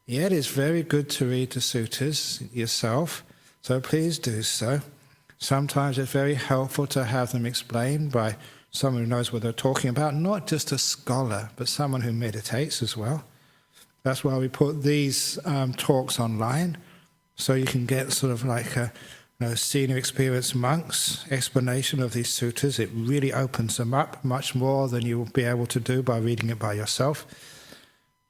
Yeah, it is very good to read the sutras yourself, so please do so. Sometimes it's very helpful to have them explained by someone who knows what they're talking about, not just a scholar, but someone who meditates as well. That's why we put these talks online, so you can get sort of like a senior experienced monk's explanation of these sutras. It really opens them up much more than you will be able to do by reading it by yourself.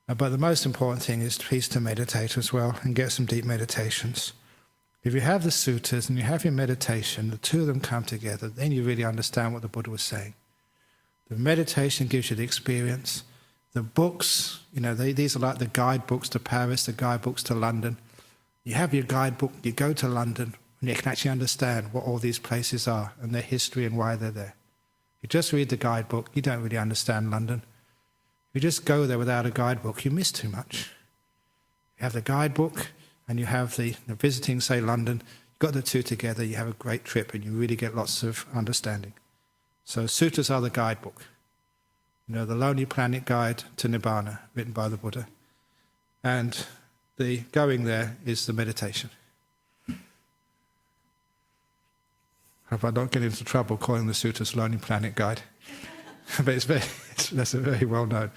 But the most important thing is please to meditate as well and get some deep meditations. If you have the sutras and you have your meditation, the two of them come together, then you really understand what the Buddha was saying. The meditation gives you the experience. The books, these are like the guidebooks to Paris, the guidebooks to London. You have your guidebook, you go to London, and you can actually understand what all these places are and their history and why they're there. You just read the guidebook, you don't really understand London. If you just go there without a guidebook, you miss too much. You have the guidebook and you have the visiting, say, London. You've got the two together, you have a great trip and you really get lots of understanding. So sutras are the guidebook. The Lonely Planet Guide to Nibbana, written by the Buddha. And the going there is the meditation. Hope I don't get into trouble calling the sutras Lonely Planet Guide. But that's a very well-known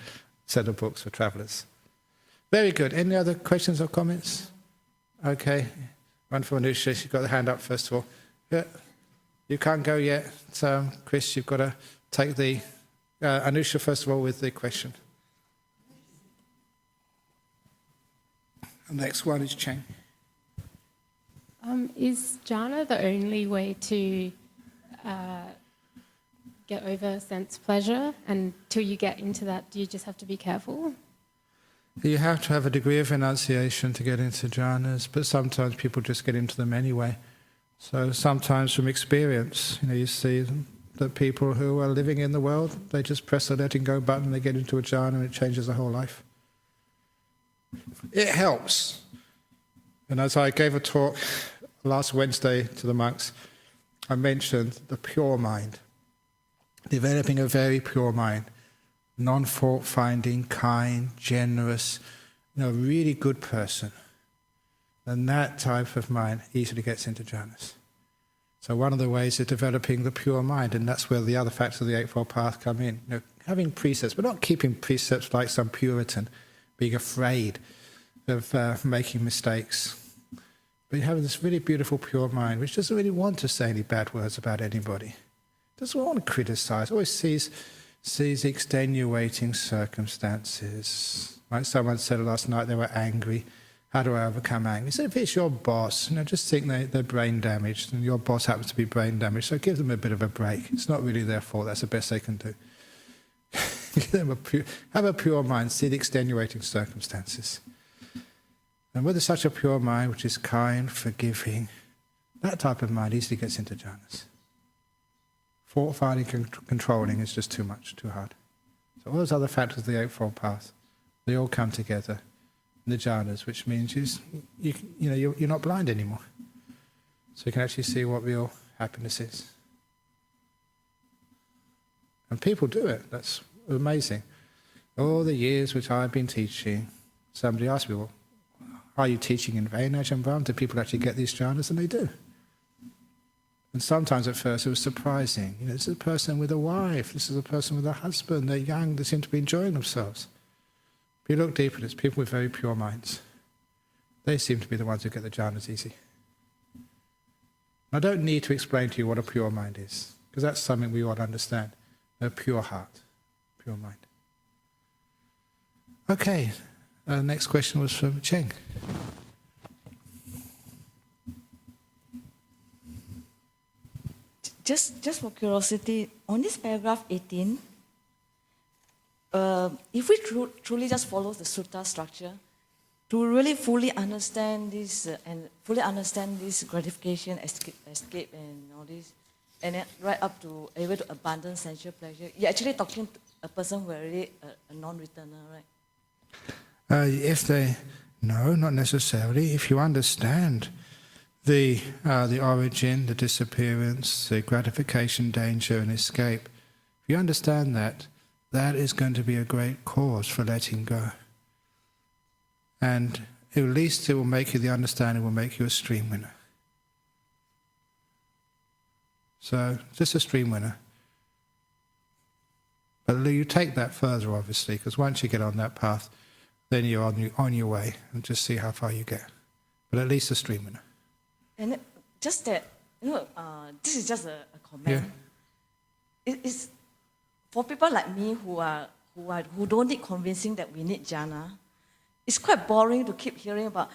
set of books for travellers. Very good. Any other questions or comments? Okay. One for Anusha. She's got the hand up first of all. Yeah. You can't go yet. So, Chris, you've got to take the... Anusha, first of all, with the question. The next one is Cheng. Is jhana the only way to get over sense pleasure? And till you get into that, do you just have to be careful? You have to have a degree of renunciation to get into jhanas, but sometimes people just get into them anyway. So sometimes from experience, you see that people who are living in the world, they just press the letting go button, they get into a jhana and it changes their whole life. It helps. And as I gave a talk last Wednesday to the monks, I mentioned the pure mind. Developing a very pure mind, non-fault-finding, kind, generous, really good person. And that type of mind easily gets into jhanas. So one of the ways is developing the pure mind, and that's where the other factors of the Eightfold Path come in. Having precepts, but not keeping precepts like some Puritan, being afraid of making mistakes. But you have this really beautiful pure mind, which doesn't really want to say any bad words about anybody. Doesn't want to criticize, always sees extenuating circumstances. Like someone said last night, they were angry. How do I overcome anger? He said, if it's your boss, just think they're brain damaged, and your boss happens to be brain damaged, so give them a bit of a break. It's not really their fault, that's the best they can do. Give them have a pure mind, see the extenuating circumstances. And with such a pure mind, which is kind, forgiving, that type of mind easily gets into jhanas. Fault finding, controlling is just too much, too hard. So all those other factors of the Eightfold Path, they all come together in the jhanas, which means you're not blind anymore. So you can actually see what real happiness is. And people do it. That's amazing. All the years which I've been teaching, somebody asked me, well, are you teaching in vain, Ajahn Brahm? Do people actually get these jhanas? And they do. And sometimes at first it was surprising. This is a person with a wife, this is a person with a husband, they're young, they seem to be enjoying themselves. If you look deeper, it's people with very pure minds. They seem to be the ones who get the jhanas easy. I don't need to explain to you what a pure mind is, because that's something we all understand. A pure heart, pure mind. Okay, next question was from Cheng. Just for curiosity, on this paragraph 18, if we truly just follow the sutta structure, to really fully understand this and fully understand this gratification, escape and all this, and then right up to able to abandon sensual pleasure, you're actually talking to a person who is already a non-returner, right? No, not necessarily. If you understand the origin, the disappearance, the gratification, danger and escape, if you understand that, that is going to be a great cause for letting go. And at least it will make you, the understanding will make you a stream winner. So, just a stream winner. But you take that further, obviously, because once you get on that path, then you're on your way, and just see how far you get. But at least a stream winner. And just that, this is just a comment. Yeah. It's for people like me who don't need convincing that we need jhana. It's quite boring to keep hearing about.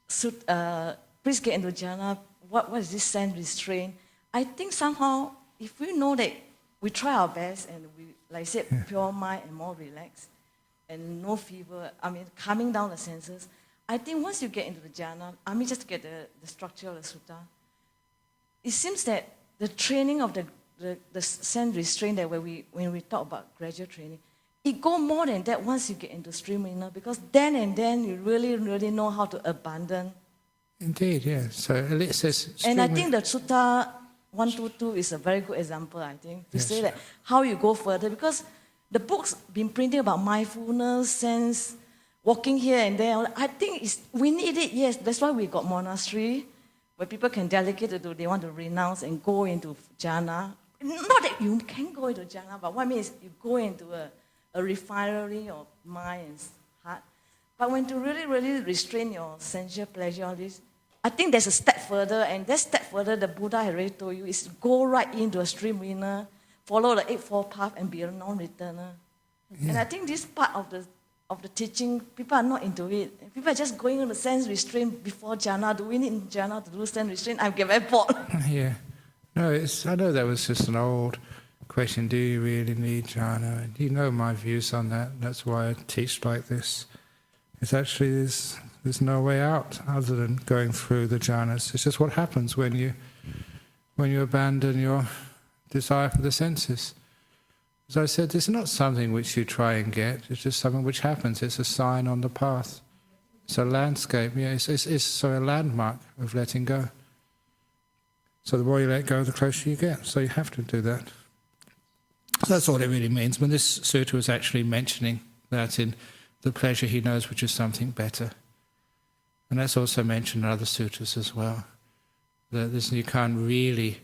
Please get into jhana. What is this sense restraint? I think somehow, if we know that we try our best and we, like I said, pure mind and more relaxed, and no fever. Calming down the senses. I think once you get into the jhana, just to get the structure of the sutta, it seems that the training of the sense restraint that when we talk about gradual training, it go more than that once you get into stream winner, because then and then you really, really know how to abandon. Indeed, yeah. So it says. And I think the Sutta 122 is a very good example, I think, to say that how you go further, because the book's been printing about mindfulness, sense, walking here and there. I think we need it, yes. That's why we got monastery, where people can delegate to do, they want to renounce and go into jhana. Not that you can go into jhana, but what I mean is you go into a refinery of mind and heart. But when to really, really restrain your sensual pleasure, all this, I think there's a step further, and that step further, the Buddha had already told you, is go right into a stream winner, follow the Eightfold Path, and be a non-returner. Yeah. And I think this part of the teaching, people are not into it. People are just going on the sense restraint before jhana. Do we need jhana to do sense restraint? I get very bored. Yeah. No, I know that was just an old question. Do you really need jhana? And you know my views on that. That's why I teach like this. It's actually there's no way out other than going through the jhanas. It's just what happens when you abandon your desire for the senses. As I said, it's not something which you try and get. It's just something which happens. It's a sign on the path. It's a landscape. Yeah, it's a landmark of letting go. So the more you let go, the closer you get. So you have to do that. So that's all it really means. When this sutta was actually mentioning that in the pleasure he knows, which is something better. And that's also mentioned in other sutras as well. That you can't really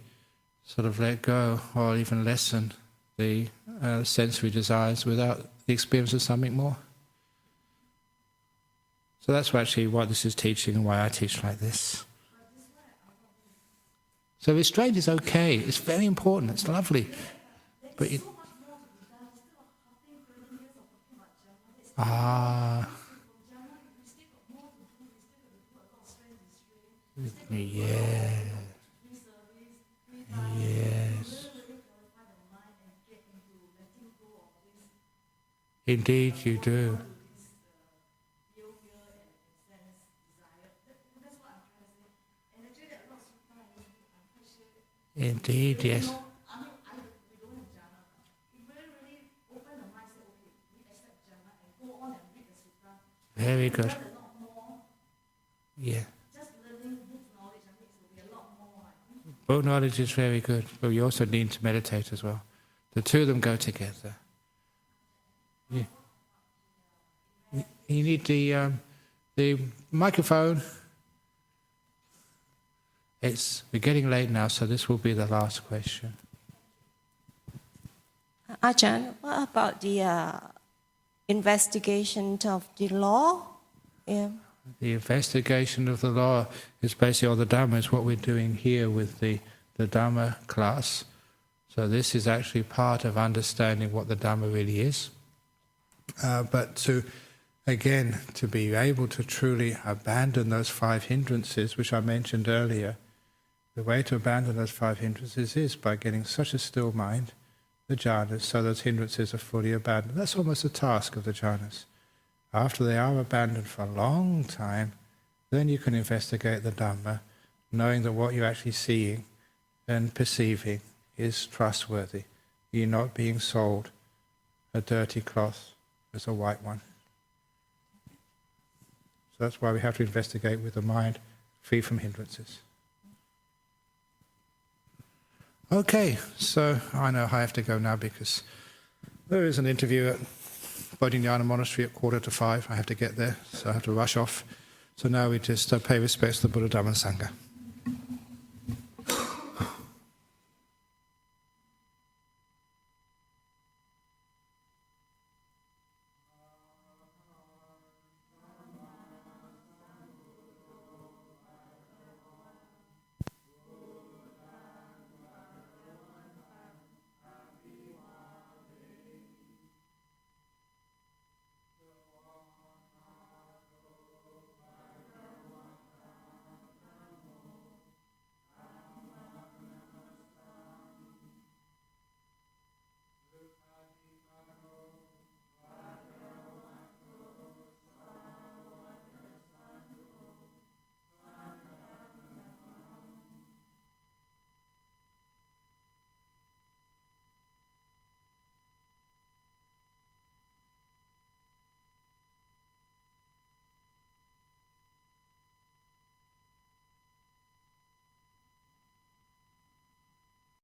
sort of let go or even lessen the sensory desires without the experience of something more. So that's actually what this is teaching and why I teach like this. So restraint is okay. It's very important. It's lovely. But yeah. Yes. Indeed you do. Indeed, yes. Very good. Yeah. Book knowledge is very good, but you also need to meditate as well. The two of them go together. Yeah. You need the microphone. We're getting late now, so this will be the last question. Ajahn, what about the investigation of the law? Yeah. The investigation of the law is basically all the Dhamma, is what we're doing here with the Dhamma class. So this is actually part of understanding what the Dhamma really is. But to be able to truly abandon those 5 hindrances, which I mentioned earlier, the way to abandon those 5 hindrances is by getting such a still mind, the jhanas, so those hindrances are fully abandoned. That's almost the task of the jhanas. After they are abandoned for a long time, then you can investigate the Dhamma, knowing that what you're actually seeing and perceiving is trustworthy. You're not being sold a dirty cloth as a white one. So that's why we have to investigate with the mind free from hindrances. Okay, so I know I have to go now because there is an interview at Bodhinyana Monastery at 4:45. I have to get there, so I have to rush off. So now we just pay respects to the Buddha, Dhamma and Sangha.